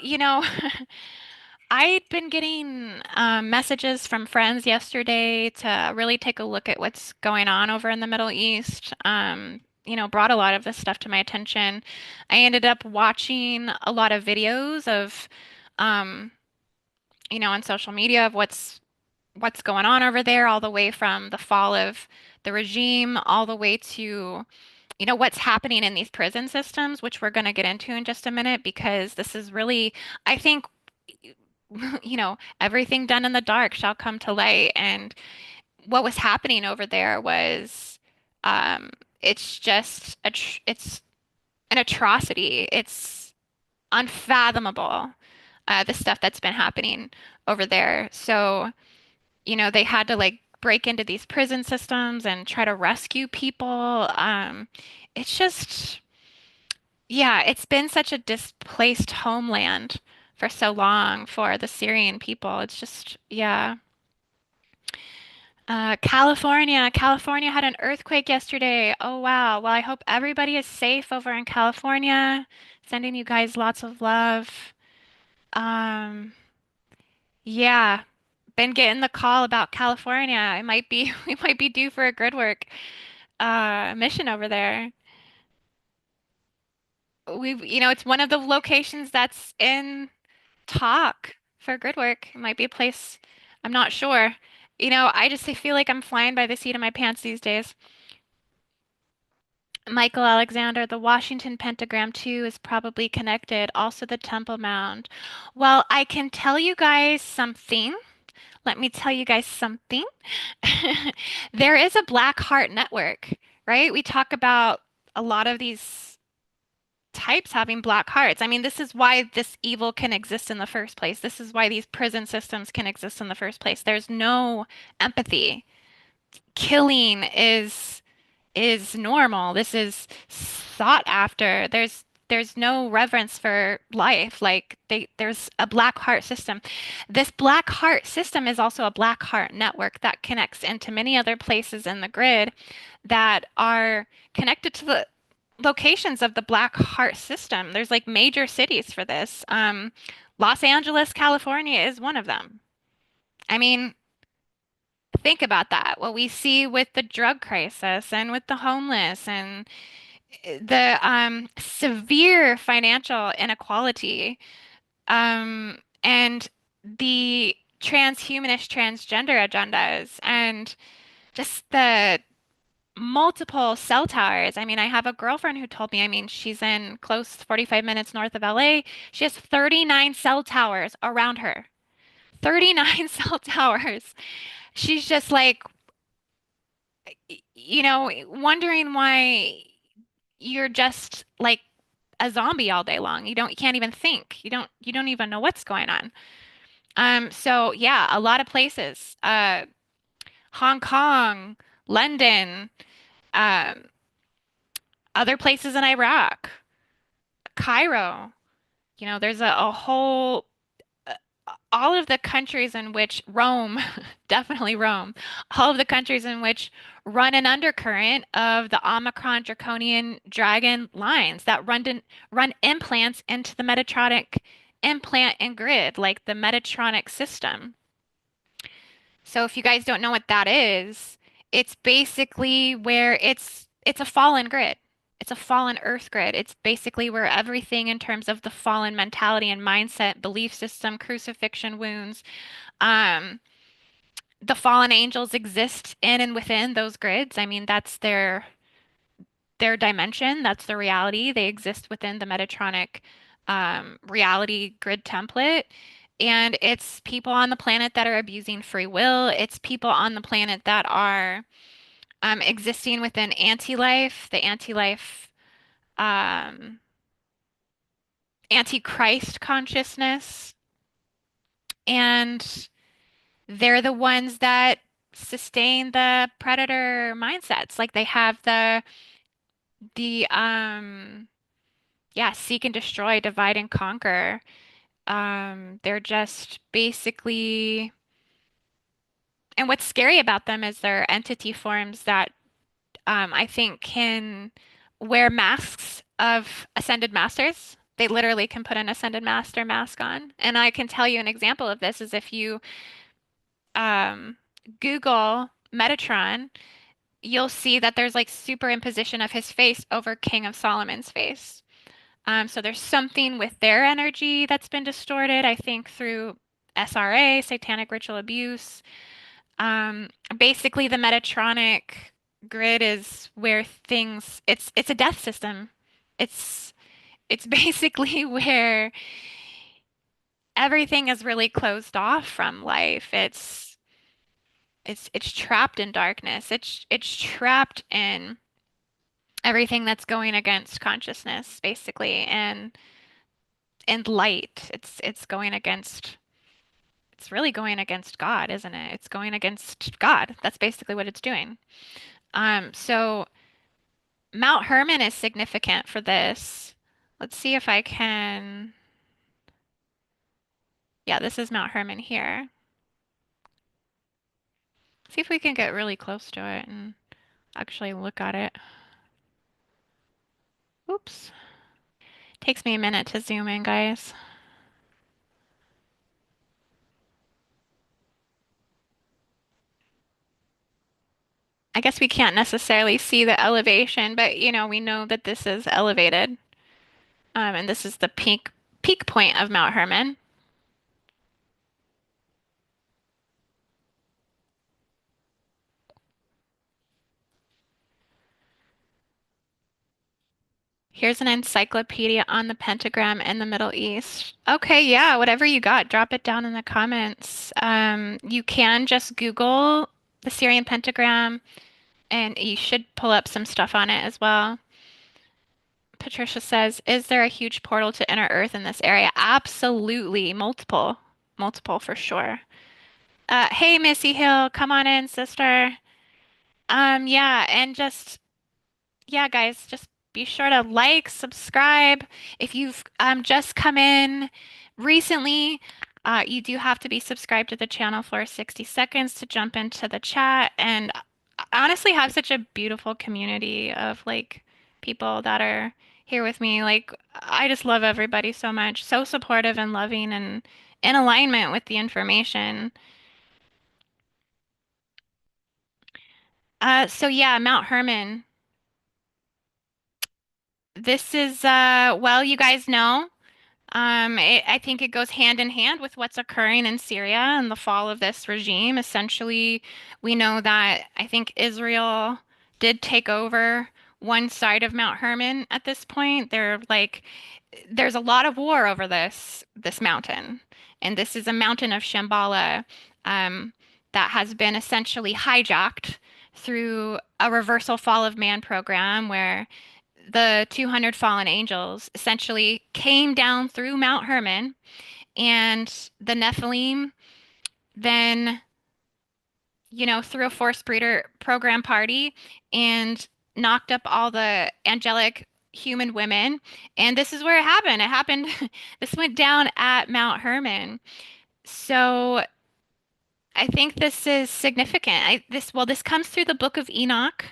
I'd been getting messages from friends yesterday to really take a look at what's going on over in the Middle East. Brought a lot of this stuff to my attention. I ended up watching a lot of videos of, um, on social media of what's going on over there, all the way from the fall of the regime, all the way to what's happening in these prison systems, which we're going to get into in just a minute, because this is really, I think, everything done in the dark shall come to light. And what was happening over there was, it's just, it's an atrocity. It's unfathomable, the stuff that's been happening over there. So, they had to like break into these prison systems and try to rescue people. It's just, yeah, it's been such a displaced homeland for so long for the Syrian people. It's just, yeah. California had an earthquake yesterday. Oh, wow. Well, I hope everybody is safe over in California. Sending you guys lots of love. Um, yeah, been getting the call about California. It might be, we might be due for a Gridwork mission over there. It's one of the locations that's in talk for Gridwork. It might be a place, I'm not sure. I feel like I'm flying by the seat of my pants these days. Michael Alexander, the Washington pentagram too is probably connected. Also the Temple Mound. Well, I can tell you guys something. Let me tell you guys something. There is a Black Heart network, right? We talk about a lot of these types having black hearts. I mean, this is why this evil can exist in the first place. This is why these prison systems can exist in the first place. There's no empathy. Killing is normal. This is sought after. there's no reverence for life. Like there's a black heart system. This black heart system is also a black heart network that connects into many other places in the grid that are connected to the locations of the black heart system. There's like major cities for this. Los Angeles, California is one of them. I mean, think about that. What we see with the drug crisis and with the homeless and the severe financial inequality, and the transhumanist transgender agendas and just the multiple cell towers. I mean, I have a girlfriend who told me, I mean, she's in close 45 minutes north of LA. She has 39 cell towers around her. 39 cell towers. She's just like, wondering why you're just like a zombie all day long. You can't even think. You don't even know what's going on. So yeah, a lot of places. Hong Kong, London, um, other places in Iraq, Cairo. There's a whole all of the countries in which Rome, definitely Rome, all of the countries in which run an undercurrent of the Omicron draconian dragon lines that run implants into the Metatronic implant and grid, like the Metatronic system. So if you guys don't know what that is, it's basically where it's a fallen grid. It's a fallen earth grid. It's basically where everything in terms of the fallen mentality and mindset, belief system, crucifixion wounds, um, the fallen angels exist in and within those grids. I mean, that's their dimension. That's the reality. They exist within the Metatronic reality grid template. And it's people on the planet that are abusing free will. It's people on the planet that are existing within anti-life, the anti-life, um, anti-Christ consciousness. And they're the ones that sustain the predator mindsets. Like they have the yeah, seek and destroy, divide and conquer. They're just basically, and what's scary about them is they're entity forms that I think can wear masks of ascended masters. They literally can put an ascended master mask on. And I can tell you an example of this is if you um, Google Metatron, you'll see that there's like superimposition of his face over King of Solomon's face. So there's something with their energy that's been distorted, I think, through SRA, satanic ritual abuse. Basically, the Metatronic grid is where it's a death system. It's it's basically where everything is really closed off from life. It's trapped in darkness. It's trapped in everything that's going against consciousness, basically, and light. It's really going against God, isn't it? It's going against God. That's basically what it's doing. So Mount Hermon is significant for this. Let's see if I can. Yeah, this is Mount Hermon here. See if we can get really close to it and actually look at it. Oops. Takes me a minute to zoom in, guys. I guess we can't necessarily see the elevation, but we know that this is elevated. And this is the peak point of Mount Hermon. Here's an encyclopedia on the pentagram in the Middle East. Okay, yeah, whatever you got, drop it down in the comments. You can just Google the Syrian Pentagram, and you should pull up some stuff on it as well. Patricia says, is there a huge portal to inner Earth in this area? Absolutely, multiple, multiple for sure. Hey, Missy Hill, come on in, sister. Yeah, and just, yeah, guys, just be sure to like, subscribe. If you've just come in recently, you do have to be subscribed to the channel for 60 seconds to jump into the chat and honestly have such a beautiful community of like people that are here with me. Like, I just love everybody so much, so supportive and loving and in alignment with the information. So yeah, Mount Hermon. This is well, you guys know. I think it goes hand in hand with what's occurring in Syria and the fall of this regime. Essentially, we know that I think Israel did take over one side of Mount Hermon at this point. There's a lot of war over this mountain, and this is a mountain of Shambhala um, that has been essentially hijacked through a reversal fall of man program where the 200 fallen angels essentially came down through Mount Hermon, and the Nephilim then, threw a force breeder program party and knocked up all the angelic human women. And this is where it happened. It happened, this went down at Mount Hermon. So I think this is significant. This comes through the Book of Enoch.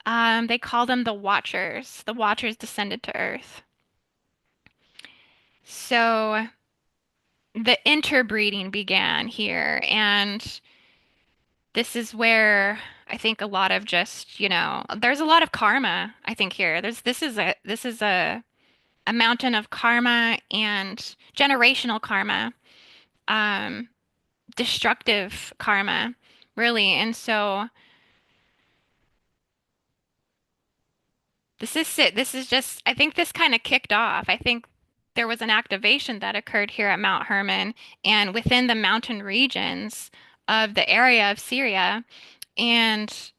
They call them the Watchers. The Watchers descended to Earth. So the interbreeding began here, and this is where I think a lot of just, there's a lot of karma, I think here. This is a mountain of karma and generational karma, um, destructive karma, really. And so this is it. This is just, I think this kind of kicked off. I think there was an activation that occurred here at Mount Hermon and within the mountain regions of the area of Syria. And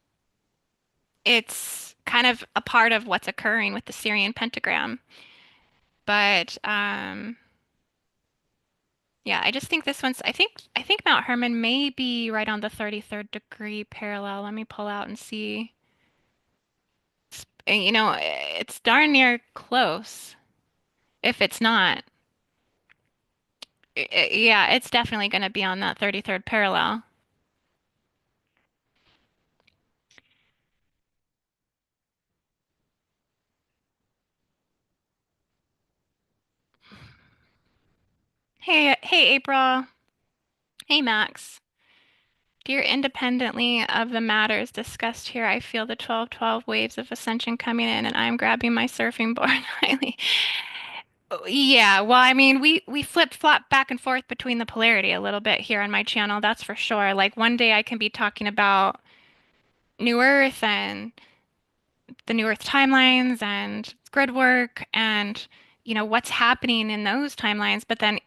it's kind of a part of what's occurring with the Syrian Pentagram. But yeah, I just think this one's I think Mount Hermon may be right on the 33rd degree parallel. Let me pull out and see. It's darn near close. If it's not, yeah, it's definitely going to be on that 33rd parallel. Hey, April. Hey, Max. Dear, independently of the matters discussed here, I feel the 1212 waves of ascension coming in, and I'm grabbing my surfing board highly. Yeah, well, I mean, we flip-flop back and forth between the polarity a little bit here on my channel, that's for sure. Like one day I can be talking about New Earth and the New Earth timelines and grid work and what's happening in those timelines, but then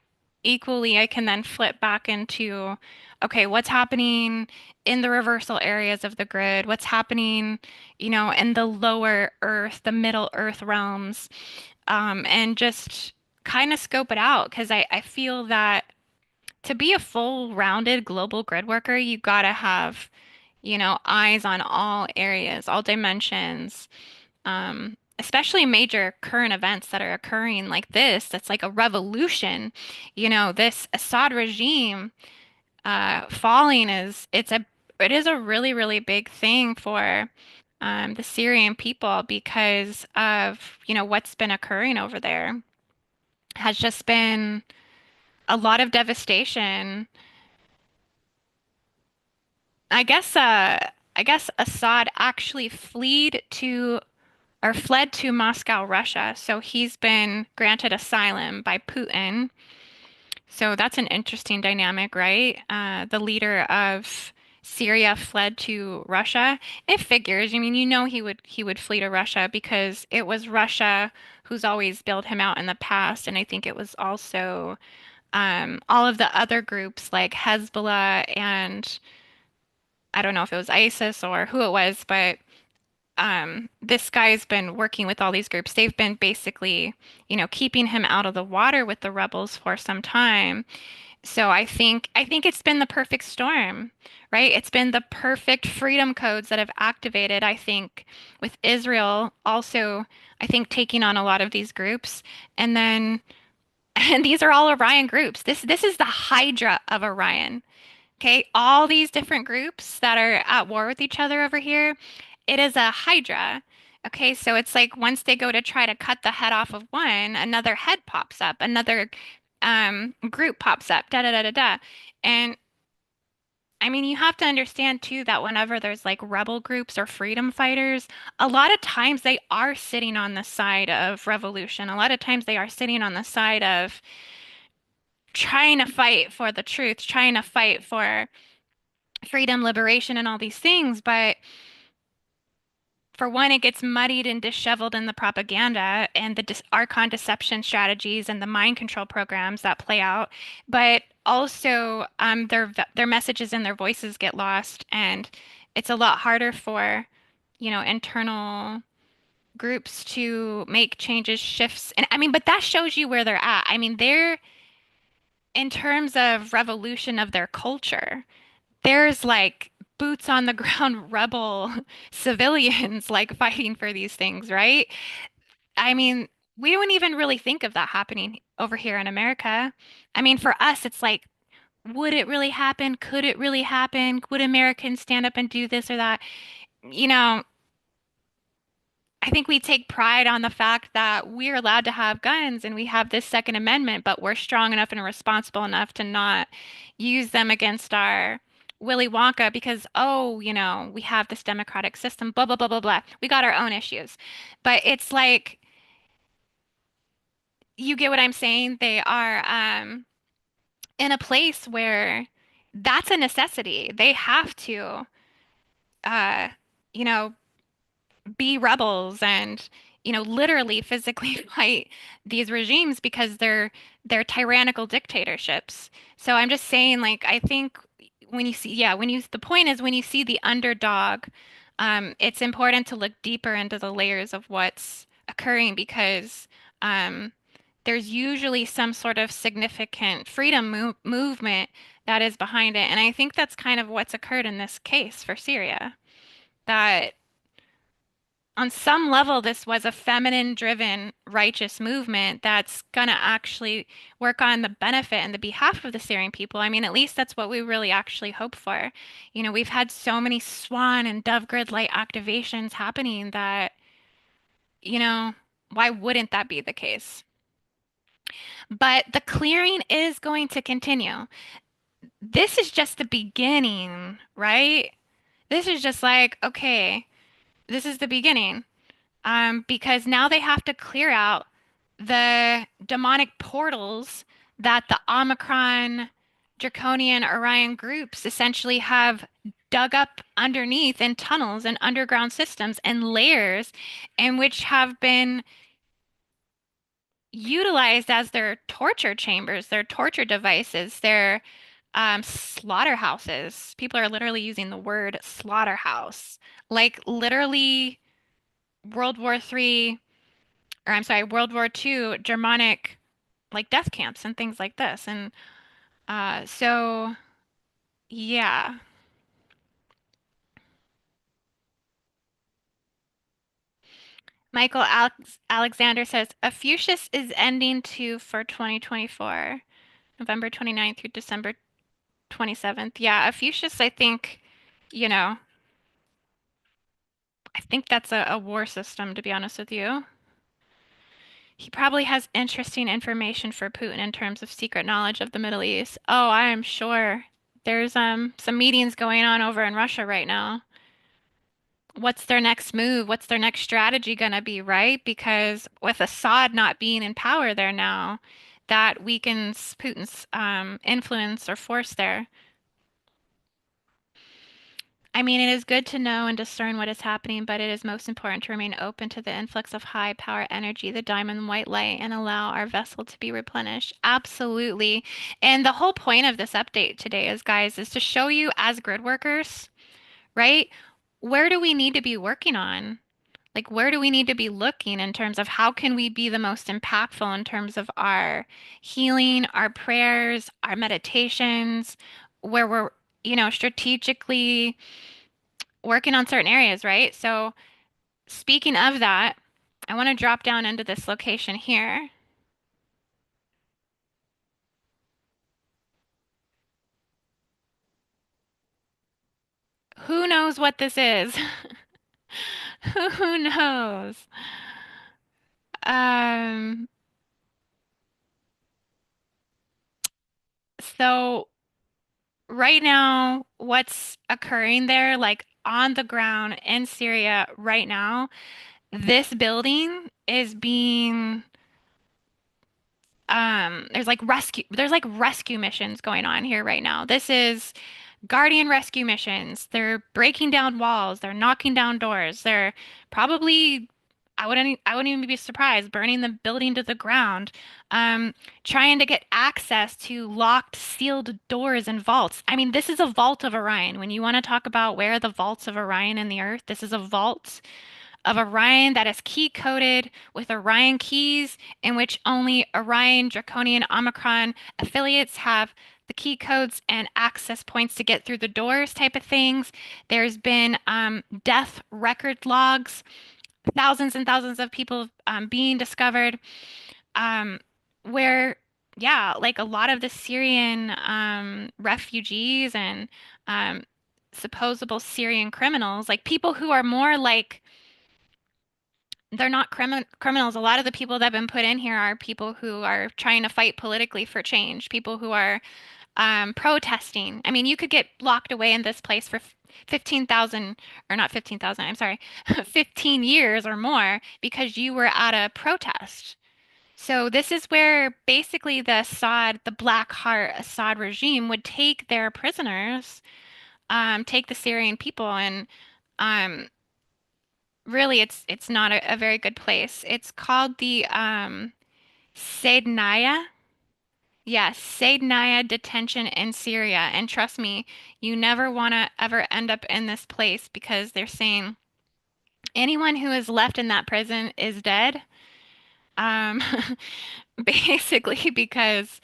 equally I can then flip back into okay, what's happening in the reversal areas of the grid, what's happening, in the lower Earth, the middle Earth realms, and just kind of scope it out because I feel that to be a full-rounded global grid worker, you gotta have, eyes on all areas, all dimensions, especially major current events that are occurring like this. That's like a revolution. This Assad regime falling it is a really, really big thing for the Syrian people because of, what's been occurring over there has just been a lot of devastation. I guess Assad actually fled to Moscow, Russia. So he's been granted asylum by Putin. So that's an interesting dynamic, right? The leader of Syria fled to Russia. It figures. I mean, he would flee to Russia because it was Russia who's always bailed him out in the past, and I think it was also all of the other groups like Hezbollah and I don't know if it was ISIS or who it was, but this guy's been working with all these groups. They've been basically, keeping him out of the water with the rebels for some time. So I think it's been the perfect storm, right? It's been the perfect freedom codes that have activated, I think, with Israel also, I think taking on a lot of these groups. And then and these are all Orion groups. This is the Hydra of Orion. Okay, all these different groups that are at war with each other over here, it is a hydra. Okay, so it's like once they go to try to cut the head off of one, another head pops up, another group pops up, da da da da da. And I mean, you have to understand too that whenever there's like rebel groups or freedom fighters, a lot of times they are sitting on the side of revolution. A lot of times they are sitting on the side of trying to fight for the truth, trying to fight for freedom, liberation, and all these things. But for one, it gets muddied and disheveled in the propaganda and the Archon deception strategies and the mind control programs that play out. But also, their messages and their voices get lost, and it's a lot harder for, internal groups to make changes, shifts. And I mean, but that shows you where they're at. I mean, they're in terms of revolution of their culture. There's like boots on the ground rebel civilians like fighting for these things, right? I mean, we don't even really think of that happening over here in America. I mean, for us, it's like, would it really happen? Could it really happen? Would Americans stand up and do this or that? You know, I think we take pride on the fact that we're allowed to have guns and we have this Second Amendment, but we're strong enough and responsible enough to not use them against our Willy Wonka because, oh, we have this democratic system, blah, blah, blah, blah, blah. We got our own issues. But it's like, you get what I'm saying? They are in a place where that's a necessity. They have to, uh, you know, be rebels and literally physically fight these regimes because they're tyrannical dictatorships. So I'm just saying, like, I think when you see, yeah, when you the point is when you see the underdog, it's important to look deeper into the layers of what's occurring because um there's usually some sort of significant freedom movement that is behind it. And I think that's kind of what's occurred in this case for Syria. That on some level, this was a feminine driven righteous movement that's going to actually work on the benefit and the behalf of the Syrian people. I mean, at least that's what we really actually hope for. We've had so many swan and dove grid light activations happening that, you know, why wouldn't that be the case? But the clearing is going to continue. This is just the beginning, right? This is just like, okay, this is the beginning. Because now they have to clear out the demonic portals that the Omicron, Draconian, Orion groups essentially have dug up underneath in tunnels and underground systems and layers, and which have been utilized as their torture chambers, their torture devices, their slaughterhouses. People are literally using the word slaughterhouse, like literally World War III, or I'm sorry, World War II Germanic like death camps and things like this. And so yeah. Michael Alexander says Ophiuchus is ending too for 2024, November 29th through December 27th. Yeah, Ophiuchus, you know, I think that's a war system, to be honest with you. He probably has interesting information for Putin in terms of secret knowledge of the Middle East. Oh, I am sure. There's some meetings going on over in Russia right now. What's their next move? What's their next strategy gonna be, right? Because with Assad not being in power there now, that weakens Putin's influence or force there. I mean, it is good to know and discern what is happening, but it is most important to remain open to the influx of high power energy, the diamond white light, and allow our vessel to be replenished. Absolutely. And the whole point of this update today is, guys, is to show you as grid workers, right? Where do we need to be working on? Like, where do we need to be looking in terms of how can we be the most impactful in terms of our healing, our prayers, our meditations, where we're, strategically working on certain areas, right? So, speaking of that, I want to drop down into this location here. Who knows what this is? Who knows? Um, so right now, what's occurring there, like on the ground in Syria right now, this building is being there's like rescue missions going on here right now. This is Guardian rescue missions. They're breaking down walls, they're knocking down doors. They're probably I wouldn't even be surprised burning the building to the ground. Trying to get access to locked, sealed doors and vaults. I mean, this is a vault of Orion. When you want to talk about where the vaults of Orion in the Earth, this is a vault of Orion that is key coded with Orion keys, in which only Orion, Draconian, Omicron affiliates have the key codes and access points to get through the doors, type of things. There's been death record logs, thousands and thousands of people being discovered, um, where, yeah, like a lot of the Syrian refugees and um, supposable Syrian criminals, like people who are more like they're not criminals. A lot of the people that have been put in here are people who are trying to fight politically for change, people who are protesting. I mean, you could get locked away in this place for 15,000, or not 15,000, I'm sorry, 15 years or more because you were at a protest. So this is where basically the Black Heart Assad regime would take their prisoners, take the Syrian people, and um, really, it's not a very good place. It's called the Saydnaya. Yes, Saydnaya detention in Syria. And trust me, you never want to ever end up in this place because they're saying anyone who is left in that prison is dead. Um, basically because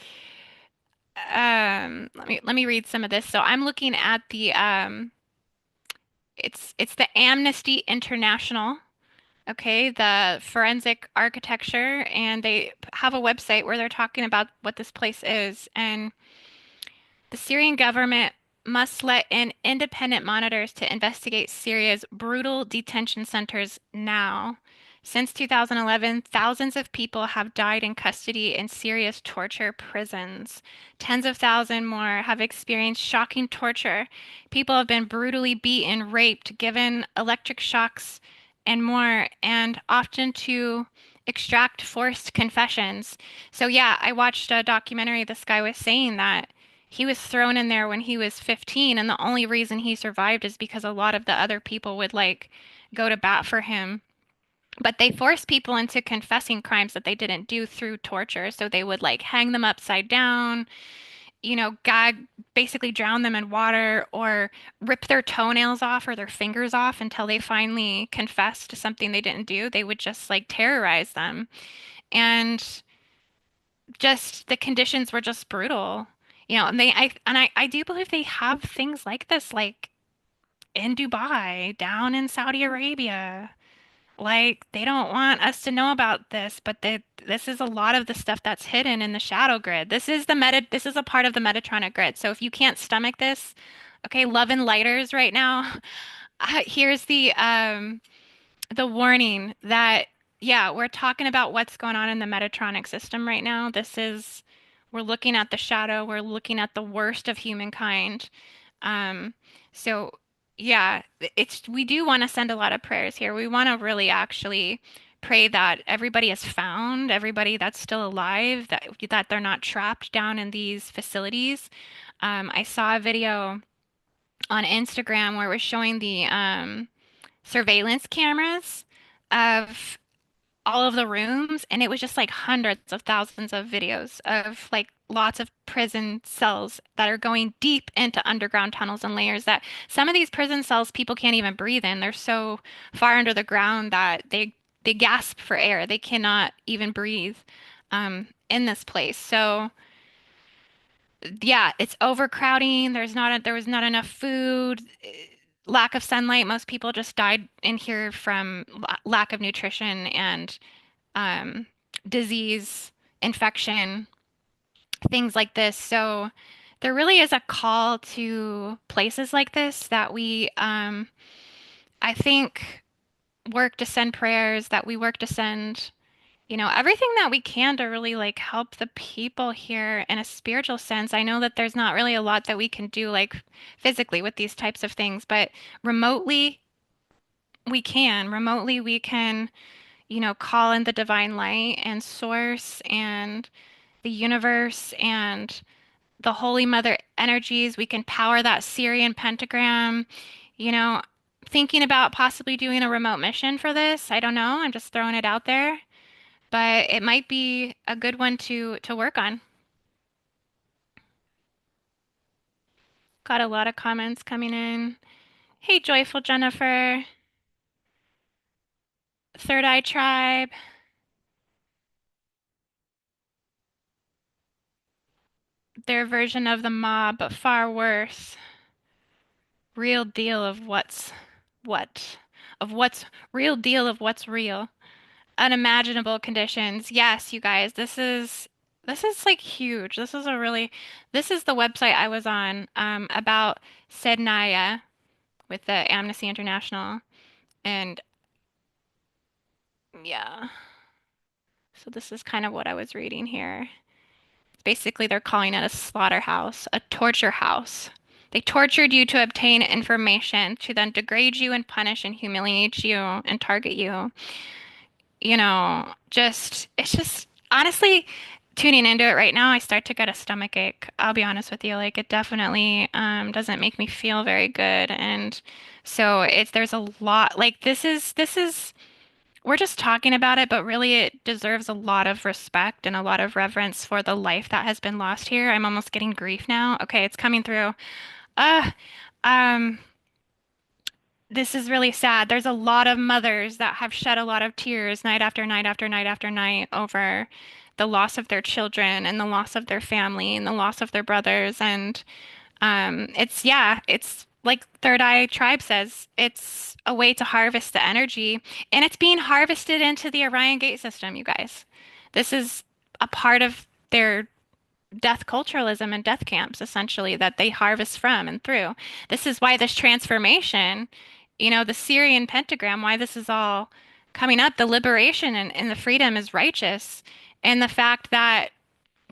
let me read some of this. So I'm looking at the it's the Amnesty International. Okay, the forensic architecture, and they have a website where they're talking about what this place is. And the Syrian government must let in independent monitors to investigate Syria's brutal detention centers now. Since 2011, thousands of people have died in custody in Syria's torture prisons. Tens of thousands more have experienced shocking torture. People have been brutally beaten, raped, given electric shocks, and more, and often to extract forced confessions. So, yeah, I watched a documentary. This guy was saying that he was thrown in there when he was 15, and the only reason he survived is because a lot of the other people would like go to bat for him. But they forced people into confessing crimes that they didn't do through torture. So they would like hang them upside down, gag, basically drown them in water or rip their toenails off or their fingers off until they finally confessed to something they didn't do. They would just like terrorize them. And just the conditions were just brutal. And I do believe they have things like this, like in Dubai, down in Saudi Arabia. Like they don't want us to know about this, but this is a lot of the stuff that's hidden in the shadow grid. This is a part of the Metatronic grid. So if you can't stomach this, okay, love and lighters right now. Here's the warning that, yeah, we're talking about what's going on in the Metatronic system right now. We're looking at the shadow, we're looking at the worst of humankind. Um, so yeah, we do want to send a lot of prayers here. We want to really actually pray that everybody is found, everybody that's still alive, that they're not trapped down in these facilities. I saw a video on Instagram where we're showing the surveillance cameras of all of the rooms, and it was just like hundreds of thousands of videos of like lots of prison cells that are going deep into underground tunnels and layers that some of these prison cells people can't even breathe in. They're so far under the ground that they gasp for air. They cannot even breathe in this place. So yeah, it's overcrowding. There was not enough food, lack of sunlight. Most people just died in here from lack of nutrition and um, disease, infection, things like this. So there really is a call to places like this that I think, work to send prayers, that we work to send, everything that we can to really like help the people here in a spiritual sense. I know that there's not really a lot that we can do like physically with these types of things, but remotely remotely we can, call in the divine light and source and the universe and the Holy Mother energies. We can power that Syrian pentagram, you know, thinking about possibly doing a remote mission for this. I don't know. I'm just throwing it out there, but it might be a good one to work on. Got a lot of comments coming in. Hey, Joyful Jennifer, Third Eye Tribe, their version of the mob, but far worse. Real deal of what, of what's real deal of what's real. Unimaginable conditions. Yes, you guys, this is like huge. This is the website I was on about Sednaya with the Amnesty International. And yeah, so this is kind of what I was reading here. Basically, they're calling it a slaughterhouse, a torture house. They tortured you to obtain information, to then degrade you and punish and humiliate you and target you. It's just honestly tuning into it right now, I start to get a stomach ache. I'll be honest with you, like it definitely doesn't make me feel very good. And so there's a lot like this is we're just talking about it, but really it deserves a lot of respect and a lot of reverence for the life that has been lost here. I'm almost getting grief now. Okay, it's coming through. Uh, um, this is really sad. There's a lot of mothers that have shed a lot of tears night after night after night after night over the loss of their children and the loss of their family and the loss of their brothers. And it's like Third Eye Tribe says, it's a way to harvest the energy, and it's being harvested into the Orion Gate system, you guys. This is a part of their death culturalism and death camps, essentially, that they harvest from and through. This is why this transformation, the Syrian Pentagram, why this is all coming up, the liberation and the freedom is righteous. And the fact that,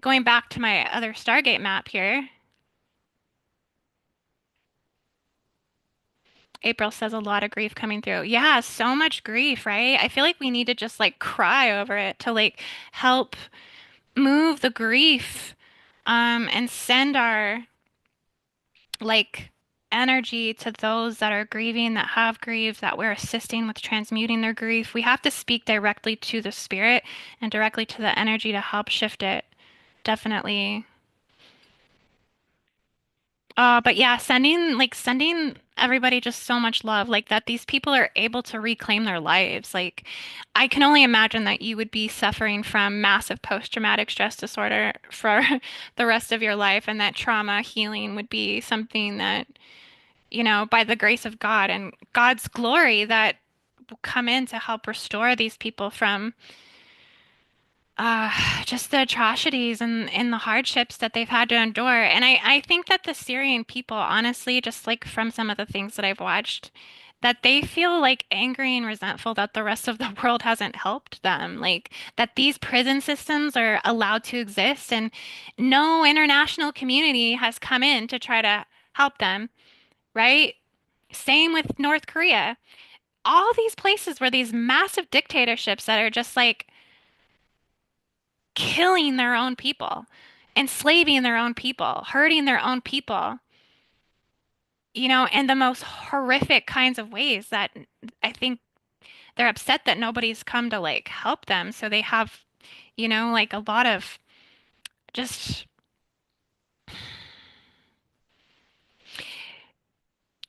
going back to my other Stargate map here, April says a lot of grief coming through. Yeah, so much grief, right? I feel like we need to just like cry over it to like help move the grief and send our like energy to those that are grieving, that have grieved, that we're assisting with transmuting their grief. We have to speak directly to the spirit and directly to the energy to help shift it. Definitely. But yeah, sending everybody just so much love, like that these people are able to reclaim their lives. Like, I can only imagine that you would be suffering from massive post-traumatic stress disorder for the rest of your life, and that trauma healing would be something that, by the grace of God and God's glory, that will come in to help restore these people from uh, just the atrocities and the hardships that they've had to endure. And I think that the Syrian people, honestly, just like from some of the things that I've watched, that they feel like angry and resentful that the rest of the world hasn't helped them. Like that these prison systems are allowed to exist and no international community has come in to try to help them, right? Same with North Korea. All these places where these massive dictatorships that are just like killing their own people, enslaving their own people, hurting their own people, in the most horrific kinds of ways that I think they're upset that nobody's come to like help them. So they have, like a lot of just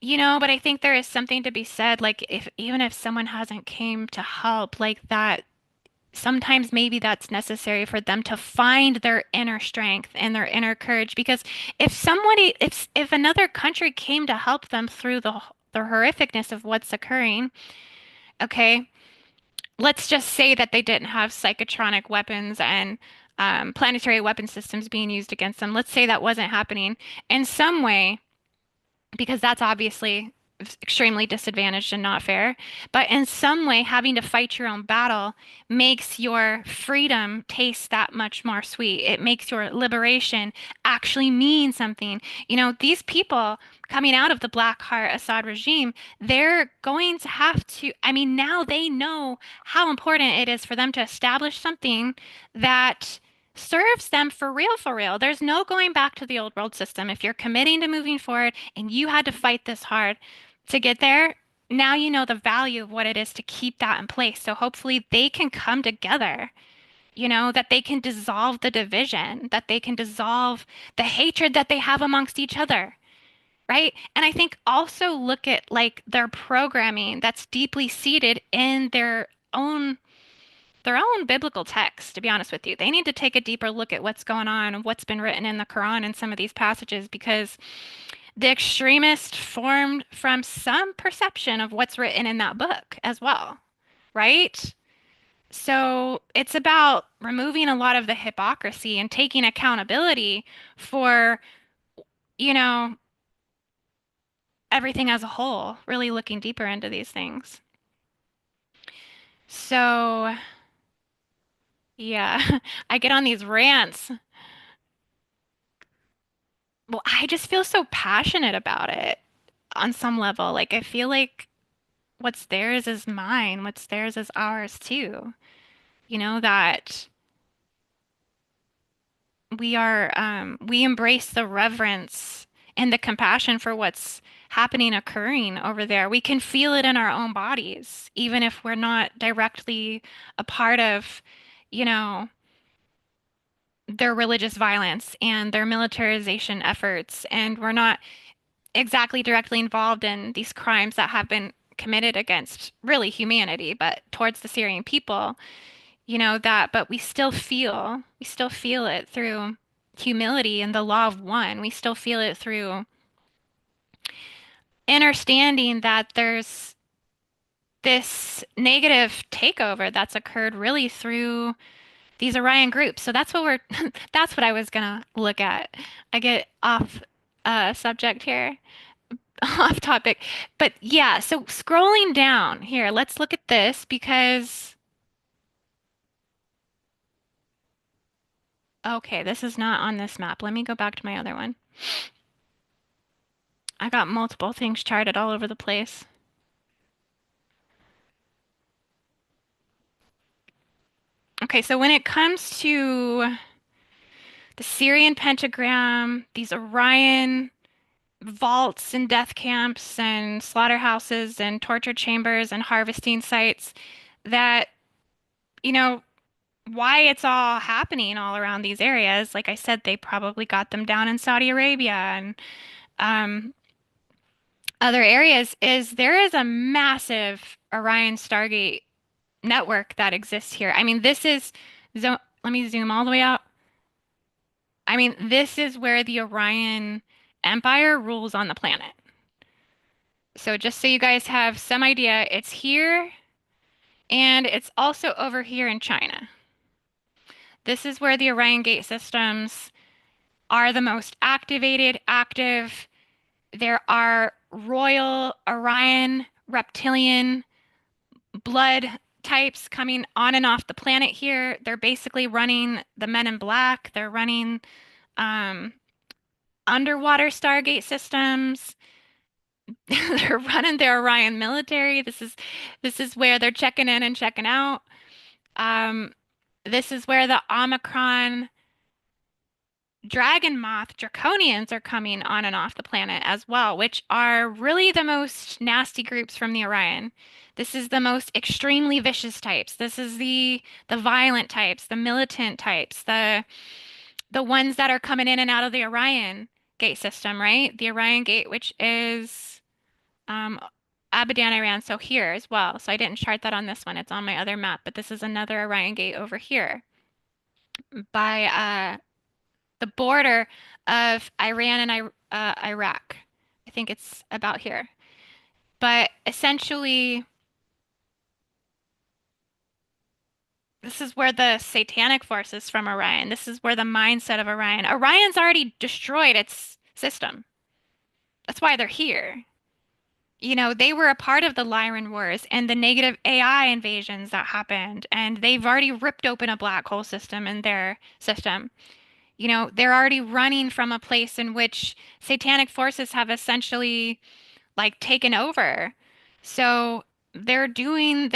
But I think there is something to be said, like if even if someone hasn't came to help, like that, sometimes maybe that's necessary for them to find their inner strength and their inner courage. Because if another country came to help them through the horrificness of what's occurring, okay, let's just say that they didn't have psychotronic weapons and planetary weapon systems being used against them. Let's say that wasn't happening in some way, because that's obviously extremely disadvantaged and not fair. But in some way, having to fight your own battle makes your freedom taste that much more sweet. It makes your liberation actually mean something. These people coming out of the Black Heart Assad regime, they're going to have to, I mean, now they know how important it is for them to establish something that serves them for real, for real. There's no going back to the old world system. If you're committing to moving forward and you had to fight this hard to get there, now you know the value of what it is to keep that in place. So hopefully they can come together, that they can dissolve the division, that they can dissolve the hatred that they have amongst each other. Right. And I think also look at like their programming that's deeply seated in their own biblical text, to be honest with you. They need to take a deeper look at what's going on and what's been written in the Quran in some of these passages, because the extremists formed from some perception of what's written in that book as well, right? So it's about removing a lot of the hypocrisy and taking accountability for, you know, everything as a whole, really looking deeper into these things. So, yeah, I get on these rants. Well, I just feel so passionate about it on some level. Like, I feel like what's theirs is mine, what's theirs is ours too. That we embrace the reverence and the compassion for what's happening, occurring over there. We can feel it in our own bodies, even if we're not directly a part of, you know, their religious violence and their militarization efforts, and we're not exactly directly involved in these crimes that have been committed against really humanity, but towards the Syrian people, but we still feel it through humility and the law of one. We still feel it through understanding that there's this negative takeover that's occurred really through these Orion groups. So that's what I was gonna look at. I get off subject here. Off topic. But yeah, so scrolling down here, let's look at this because, okay, this is not on this map. Let me go back to my other one. I got multiple things charted all over the place. Okay, so when it comes to the Syrian Pentagram, these Orion vaults and death camps and slaughterhouses and torture chambers and harvesting sites, that, you know, why it's all happening all around these areas. Like I said, they probably got them down in Saudi Arabia and um, other areas. Is there is a massive Orion Stargate network that exists here. I mean, let me zoom all the way out. I mean, this is where the Orion Empire rules on the planet. So just so you guys have some idea, it's here and it's also over here in China. This is where the Orion Gate systems are the most active. There are royal Orion reptilian blood types coming on and off the planet here. They're basically running the Men in Black. They're running um, underwater Stargate systems. They're running their Orion military. This is where they're checking in and checking out. Um, this is where the Omicron Dragon Moth Draconians are coming on and off the planet as well, which are really the most nasty groups from the Orion. This is the most extremely vicious types. This is the violent types, the militant types, the ones that are coming in and out of the Orion gate system, right? The Orion gate, which is um, Abadan, Iran, so here as well. So I didn't chart that on this one. It's on my other map, but this is another Orion gate over here by the border of Iran and Iraq. I think it's about here. But essentially, this is where the satanic forces from Orion. This is where the mindset of Orion. Orion's already destroyed its system. That's why they're here. You know, they were a part of the Lyran Wars and the negative AI invasions that happened, and they've already ripped open a black hole system in their system. You know, they're already running from a place in which satanic forces have essentially like taken over. So implicating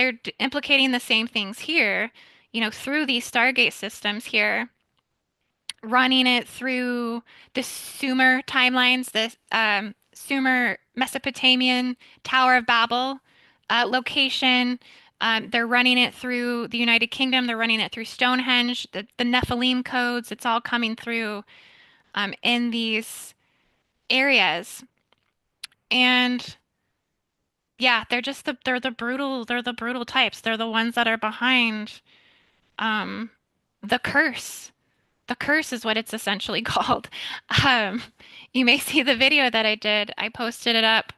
the same things here, you know, through these Stargate systems here, running it through the Sumer timelines, the Sumer Mesopotamian Tower of Babel location. They're running it through the United Kingdom. They're running it through Stonehenge, the Nephilim codes. It's all coming through in these areas. And yeah, they're the brutal types. They're the ones that are behind um, the curse. The curse is what it's essentially called. Um, you may see the video that I did. I posted it up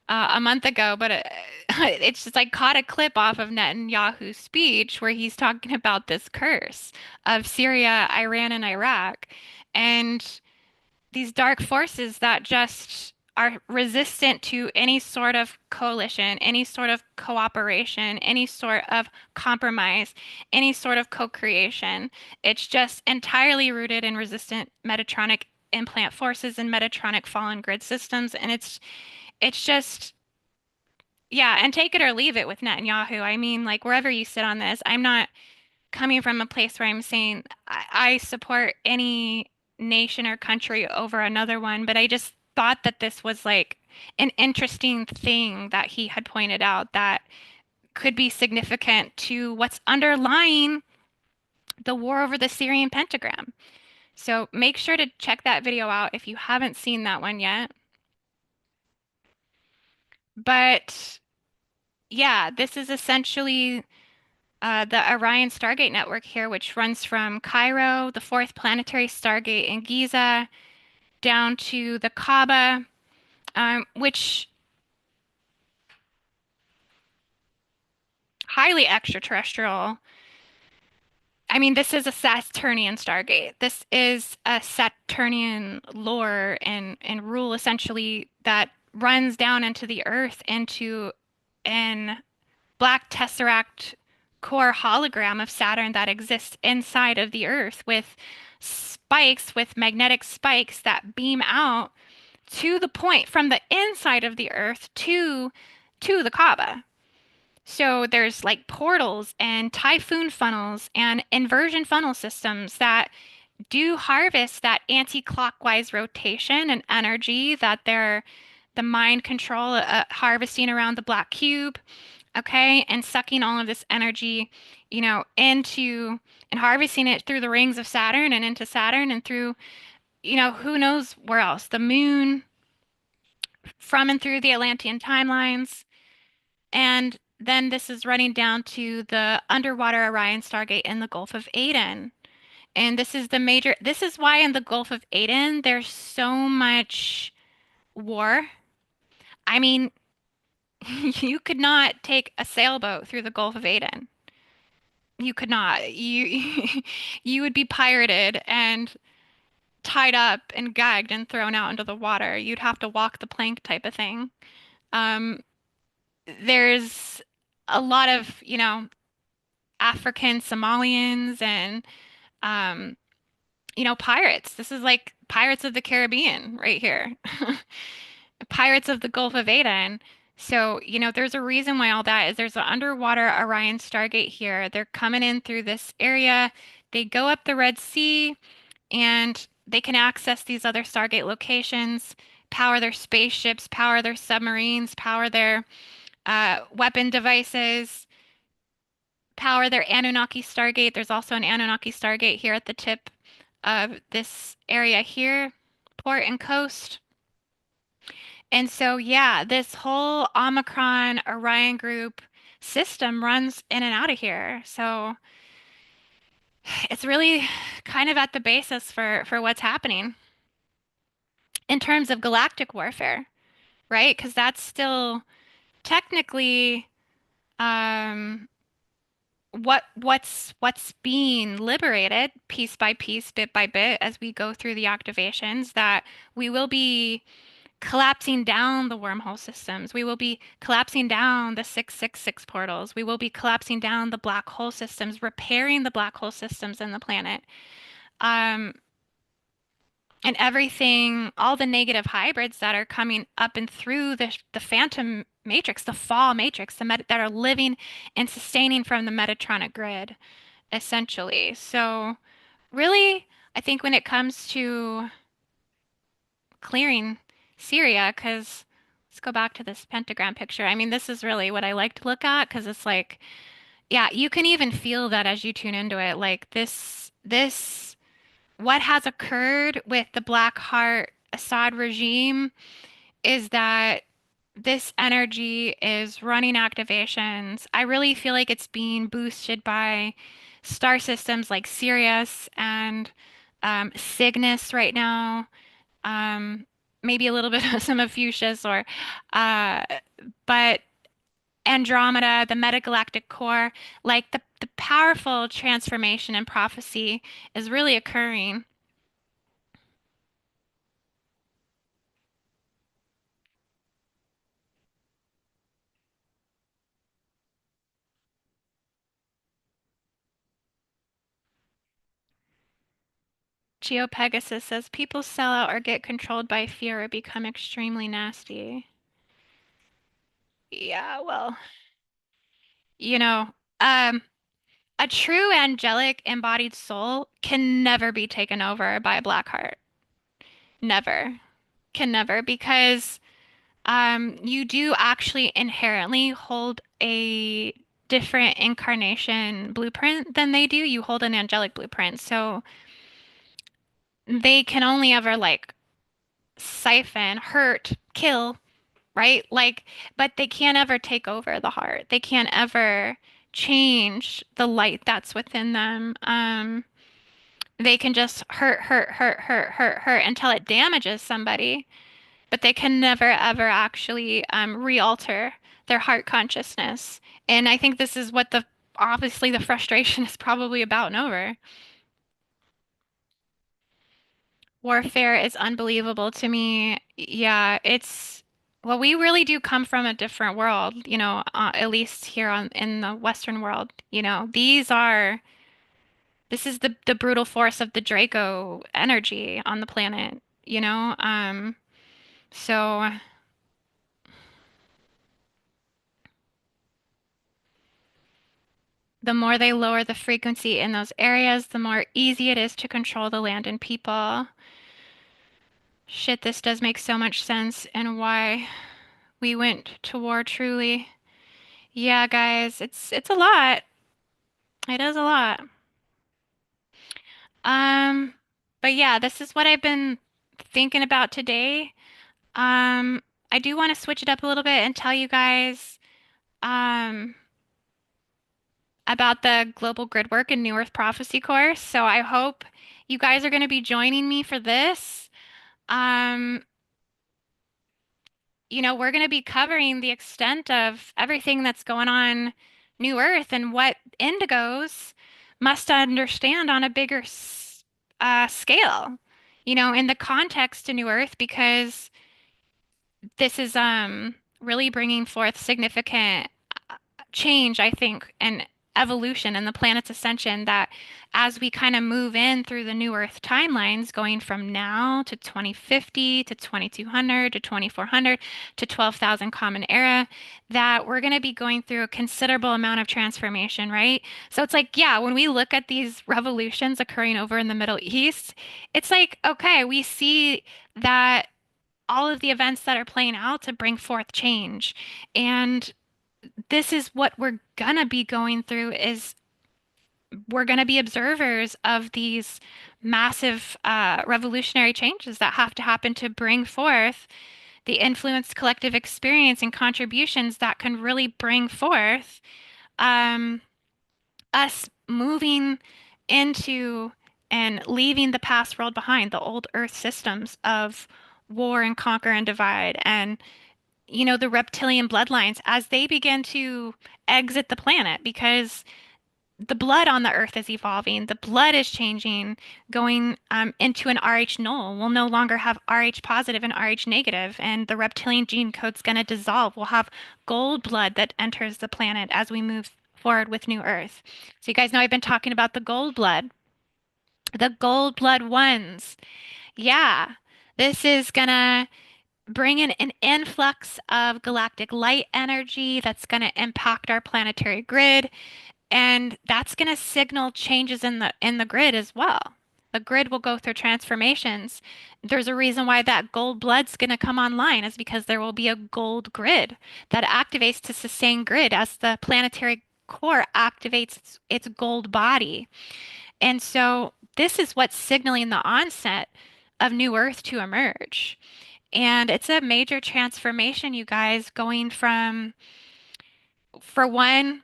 a month ago, but it's just like caught a clip off of Netanyahu's speech where he's talking about this curse of Syria, Iran, and Iraq, and these dark forces that just are resistant to any sort of coalition, any sort of cooperation, any sort of compromise, any sort of co-creation. It's just entirely rooted in resistant Metatronic implant forces and Metatronic fallen grid systems. And it's just yeah, and take it or leave it with Netanyahu. I mean, like wherever you sit on this, I'm not coming from a place where I'm saying I support any nation or country over another one, but I just thought that this was like an interesting thing that he had pointed out that could be significant to what's underlying the war over the Syrian Pentagram. So make sure to check that video out if you haven't seen that one yet. But yeah, this is essentially the Orion Stargate network here, which runs from Cairo, the fourth planetary Stargate in Giza, down to the Kaaba, which highly extraterrestrial. I mean, this is a Saturnian Stargate. This is a Saturnian lore and rule essentially that runs down into the Earth into an black tesseract core hologram of Saturn that exists inside of the Earth with spikes, with magnetic spikes that beam out to the point from the inside of the Earth to the Kaaba. So there's like portals and typhoon funnels and inversion funnel systems that do harvest that anti-clockwise rotation and energy that they're the mind control harvesting around the black cube, okay, and sucking all of this energy, you know, into and harvesting it through the rings of Saturn and into Saturn and through, you know, who knows where else, the moon, from and through the Atlantean timelines. And then this is running down to the underwater Orion Stargate in the Gulf of Aden. And this is why in the Gulf of Aden there's so much war. I mean, you could not take a sailboat through the Gulf of Aden. You could not. You would be pirated and tied up and gagged and thrown out into the water. You'd have to walk the plank type of thing. Um, there's a lot of, you know, African Somalians and um, you know, pirates. This is like Pirates of the Caribbean right here. Pirates of the Gulf of Aden. So, you know, there's a reason why all that is. There's an underwater Orion Stargate here. They're coming in through this area. They go up the Red Sea and they can access these other Stargate locations, power their spaceships, power their submarines, power their weapon devices, power their Anunnaki Stargate. There's also an Anunnaki Stargate here at the tip of this area here, port and coast. And so, yeah, this whole Omicron Orion group system runs in and out of here. So it's really kind of at the basis for what's happening in terms of galactic warfare, right? Because that's still technically um, what's being liberated piece by piece, bit by bit, as we go through the activations. That we will be collapsing down the wormhole systems. We will be collapsing down the 666 portals. We will be collapsing down the black hole systems, repairing the black hole systems in the planet. Um, and everything, all the negative hybrids that are coming up and through the phantom matrix, the fall matrix, that are living and sustaining from the Metatronic grid, essentially. So, really, I think when it comes to clearing Syria, because let's go back to this pentagram picture. I mean, this is really what I like to look at because it's like, yeah, you can even feel that as you tune into it. Like what has occurred with the Black Heart Assad regime is that this energy is running activations. I really feel like it's being boosted by star systems like Sirius and Cygnus right now. Um, Maybe a little bit of some of Fuchsia's uh, but Andromeda, the metagalactic core, like the powerful transformation and prophecy is really occurring. GeoPegasus says people sell out or get controlled by fear or become extremely nasty. Yeah, well, you know, um, a true angelic embodied soul can never be taken over by a black heart. Never. Can never because you do actually inherently hold a different incarnation blueprint than they do. You hold an angelic blueprint. So they can only ever like siphon, hurt, kill, right? Like, but they can't ever take over the heart. They can't ever change the light that's within them. They can just hurt, hurt, hurt, hurt, hurt, hurt until it damages somebody, but they can never ever actually re-alter their heart consciousness. And I think this is what the obviously the frustration is probably about and over. Warfare is unbelievable to me. Yeah, it's well, we really do come from a different world, at least here on in the Western world. This is the brutal force of the Draco energy on the planet, you know? So the more they lower the frequency in those areas, the more easy it is to control the land and people. Shit, this does make so much sense and why we went to war truly. Yeah, guys, it's a lot. It is a lot. Um, but yeah, this is what I've been thinking about today. Um, I do want to switch it up a little bit and tell you guys um about the Global Gridwork and New Earth Prophecy course. So I hope you guys are going to be joining me for this. Um, we're going to be covering the extent of everything that's going on New Earth and what indigos must understand on a bigger scale, in the context to New Earth, because this is really bringing forth significant change, I think, and evolution and the planet's ascension that as we kind of move in through the new Earth timelines, going from now to 2050 to 2200 to 2400 to 12,000 Common Era, that we're going to be going through a considerable amount of transformation, right? So it's like, yeah, when we look at these revolutions occurring over in the Middle East, it's like, okay, we see that all of the events that are playing out to bring forth change. And this is what we're gonna be going through is we're gonna be observers of these massive revolutionary changes that have to happen to bring forth the influenced collective experience and contributions that can really bring forth um, us moving into and leaving the past world behind, the old Earth systems of war and conquer and divide, and the reptilian bloodlines as they begin to exit the planet because the blood on the earth is evolving. The blood is changing, going into an RH null. We'll no longer have RH positive and RH negative, and the reptilian gene code's going to dissolve. We'll have gold blood that enters the planet as we move forward with New Earth. So you guys know I've been talking about the gold blood ones. Yeah, this is gonna bring in an influx of galactic light energy that's going to impact our planetary grid, and that's going to signal changes in the grid as well. The grid will go through transformations. There's a reason why that gold blood's going to come online is because there will be a gold grid that activates to sustain grid as the planetary core activates its gold body. And so this is what's signaling the onset of new Earth to emerge. And it's a major transformation, you guys, going from, for one,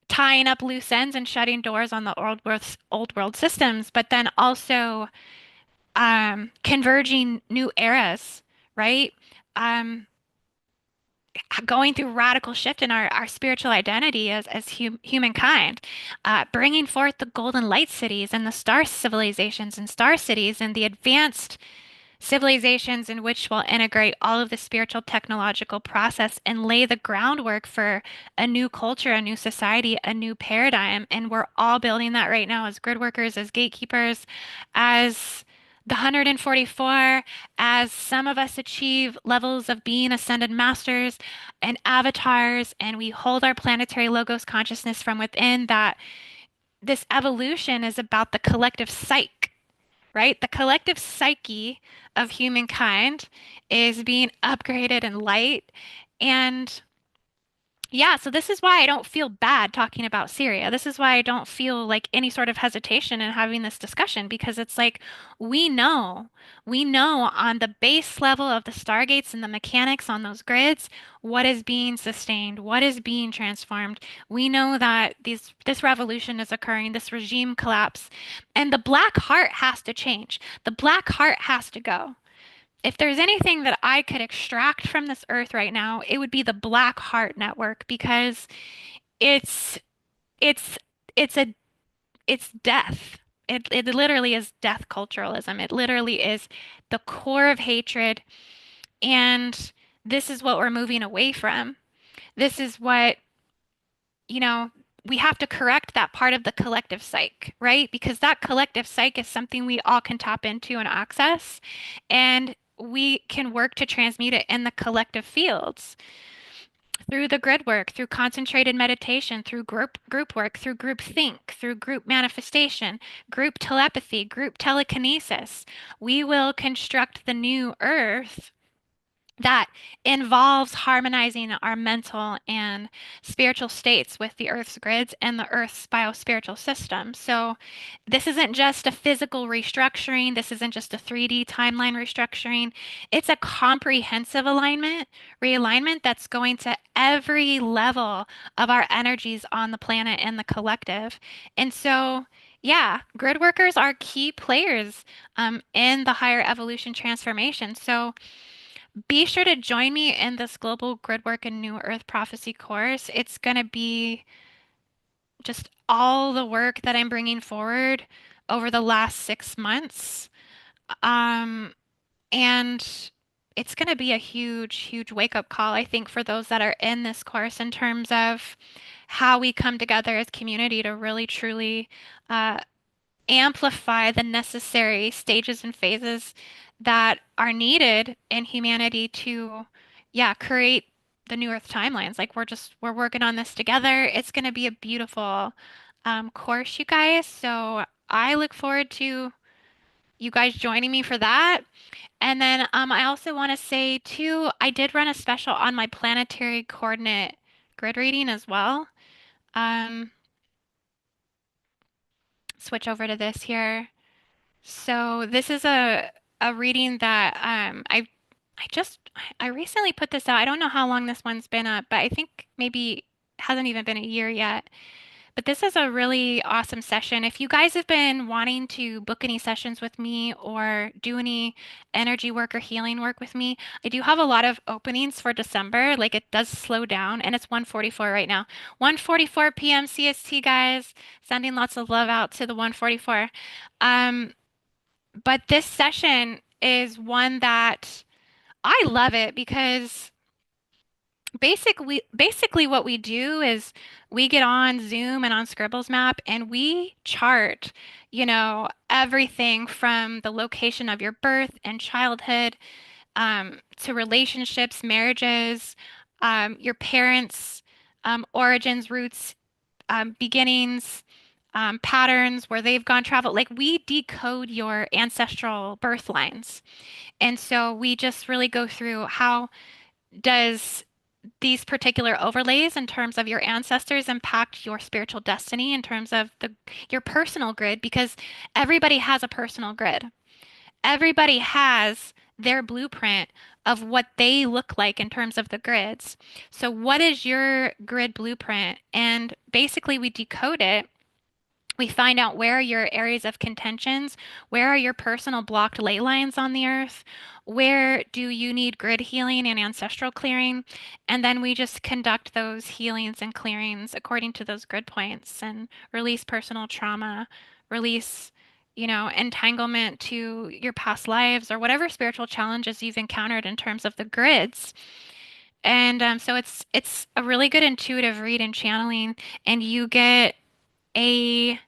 tying up loose ends and shutting doors on the old world systems, but then also converging new eras, right? Um, Going through radical shift in our spiritual identity as humankind, bringing forth the golden light cities and the star civilizations and star cities and the advanced civilizations in which will integrate all of the spiritual technological process and lay the groundwork for a new culture, a new society, a new paradigm. And we're all building that right now as grid workers, as gatekeepers, as the 144, as some of us achieve levels of being ascended masters and avatars, and we hold our planetary logos consciousness from within that this evolution is about the collective psyche, right? The collective psyche of humankind is being upgraded in light. And yeah, so this is why I don't feel bad talking about Syria. This is why I don't feel like any sort of hesitation in having this discussion because it's like we know, we know on the base level of the stargates and the mechanics on those grids, what is being sustained, what is being transformed. We know that this revolution is occurring, this regime collapse, and the black heart has to change. The black heart has to go. If there's anything that I could extract from this earth right now, it would be the Black Heart Network because it's it's it's a it's death. It literally is death culturalism. It literally is the core of hatred, and this is what we're moving away from. This is what, you know, we have to correct that part of the collective psyche, right? Because that collective psyche is something we all can tap into and access, and we can work to transmute it in the collective fields through the grid work, through concentrated meditation, through group work, through group think, through group manifestation, group telepathy, group telekinesis. We will construct the new earth that involves harmonizing our mental and spiritual states with the Earth's grids and the Earth's biospiritual system. So, this isn't just a physical restructuring, this isn't just a 3D timeline restructuring. It's a comprehensive realignment that's going to every level of our energies on the planet and the collective. And so, yeah, grid workers are key players in the higher evolution transformation. So, be sure to join me in this Global Gridwork and New Earth Prophecy course. It's going to be just all the work that I'm bringing forward over the last 6 months. Um, and it's going to be a huge, huge wake-up call, I think, for those that are in this course in terms of how we come together as community to really, truly uh, amplify the necessary stages and phases that are needed in humanity to, yeah, create the new Earth timelines. Like we're working on this together. It's going to be a beautiful course, you guys. So I look forward to you guys joining me for that. And then I also want to say too, I did run a special on my planetary coordinate grid reading as well. Um, Switch over to this here. So this is a reading that I I recently put this out. I don't know how long this one's been up, but I think maybe hasn't even been a year yet. But this is a really awesome session. If you guys have been wanting to book any sessions with me or do any energy work or healing work with me, I do have a lot of openings for December. Like it does slow down and it's 1:44 right now. 1:44 p.m. CST, guys. Sending lots of love out to the 1:44. Um, but this session is one that I love it because basically what we do is we get on Zoom and on Scribbles Map and we chart, everything from the location of your birth and childhood, to relationships, marriages, your parents, origins, roots, beginnings, patterns where they've gone travel. Like we decode your ancestral birth lines. And so we just really go through how does these particular overlays in terms of your ancestors impact your spiritual destiny in terms of the your personal grid because everybody has a personal grid. Everybody has their blueprint of what they look like in terms of the grids. So what is your grid blueprint? And basically we decode it. We find out where are your areas of contentions, where are your personal blocked ley lines on the earth, where do you need grid healing and ancestral clearing, and then we just conduct those healings and clearings according to those grid points and release personal trauma, release, entanglement to your past lives or whatever spiritual challenges you've encountered in terms of the grids. And so it's a really good intuitive read and channeling, and you get a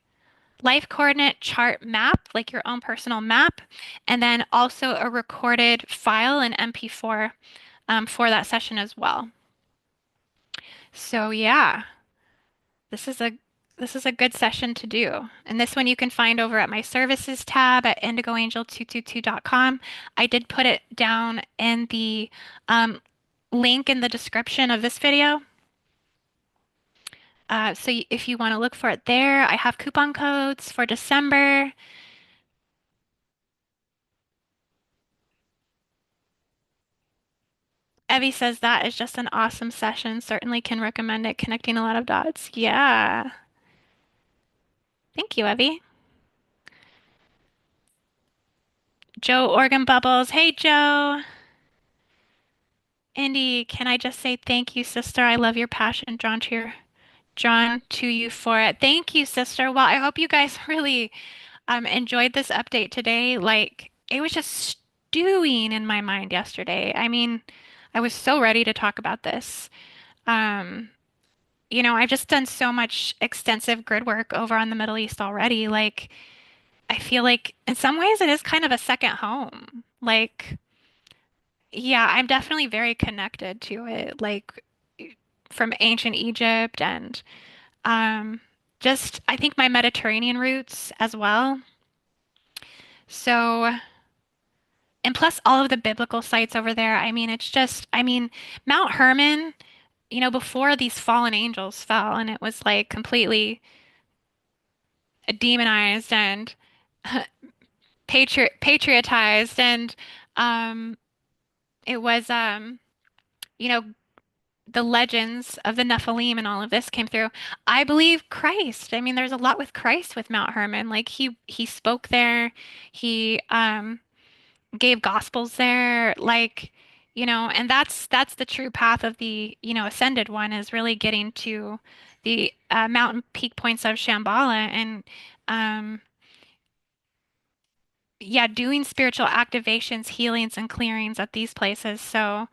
life coordinate chart map, like your own personal map, and then also a recorded file in MP4 for that session as well. So yeah, this is a this is a good session to do. And this one you can find over at my services tab at IndigoAngel222.com. I did put it down in the link in the description of this video. So if you want to look for it there, I have coupon codes for December. Evie says that is just an awesome session. Certainly can recommend it. Connecting a lot of dots. Yeah. Thank you, Evie. Joe Organ Bubbles. Hey, Joe. Indy, can I just say thank you, sister? I love your passion, drawn to you for it. Thank you, sister. Well, I hope you guys really enjoyed this update today. Like it was just stewing in my mind yesterday. I mean, I was so ready to talk about this. Um, I've just done so much extensive grid work over on the Middle East already. Like, I feel like in some ways it is kind of a second home. Like, yeah, I'm definitely very connected to it, like from ancient Egypt and um just I think my Mediterranean roots as well. So, and plus all of the biblical sites over there. I mean, Mount Hermon, before these fallen angels fell and it was like completely demonized and patriotized and um it was you know the legends of the Nephilim and all of this came through. I believe Christ. I mean, there's a lot with Christ with Mount Hermon. Like he spoke there. He gave gospels there. Like, and that's the true path of the, ascended one is really getting to the mountain peak points of Shambhala and um yeah, doing spiritual activations, healings, and clearings at these places. So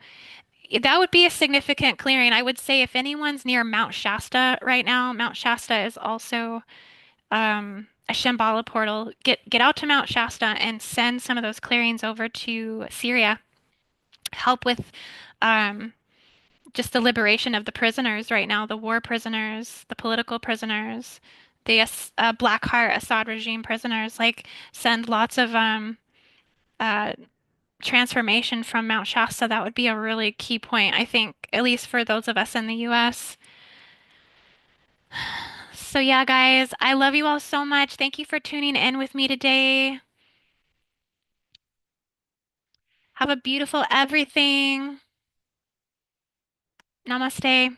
that would be a significant clearing. I would say if anyone's near Mount Shasta right now, Mount Shasta is also a Shambhala portal. Get out to Mount Shasta and send some of those clearings over to Syria. Help with um, just the liberation of the prisoners right now, the war prisoners, the political prisoners, the Blackheart Assad regime prisoners. Like send lots of uh, transformation from Mount Shasta, that would be a really key point, I think, at least for those of us in the US. So, yeah, guys, I love you all so much. Thank you for tuning in with me today. Have a beautiful everything. Namaste.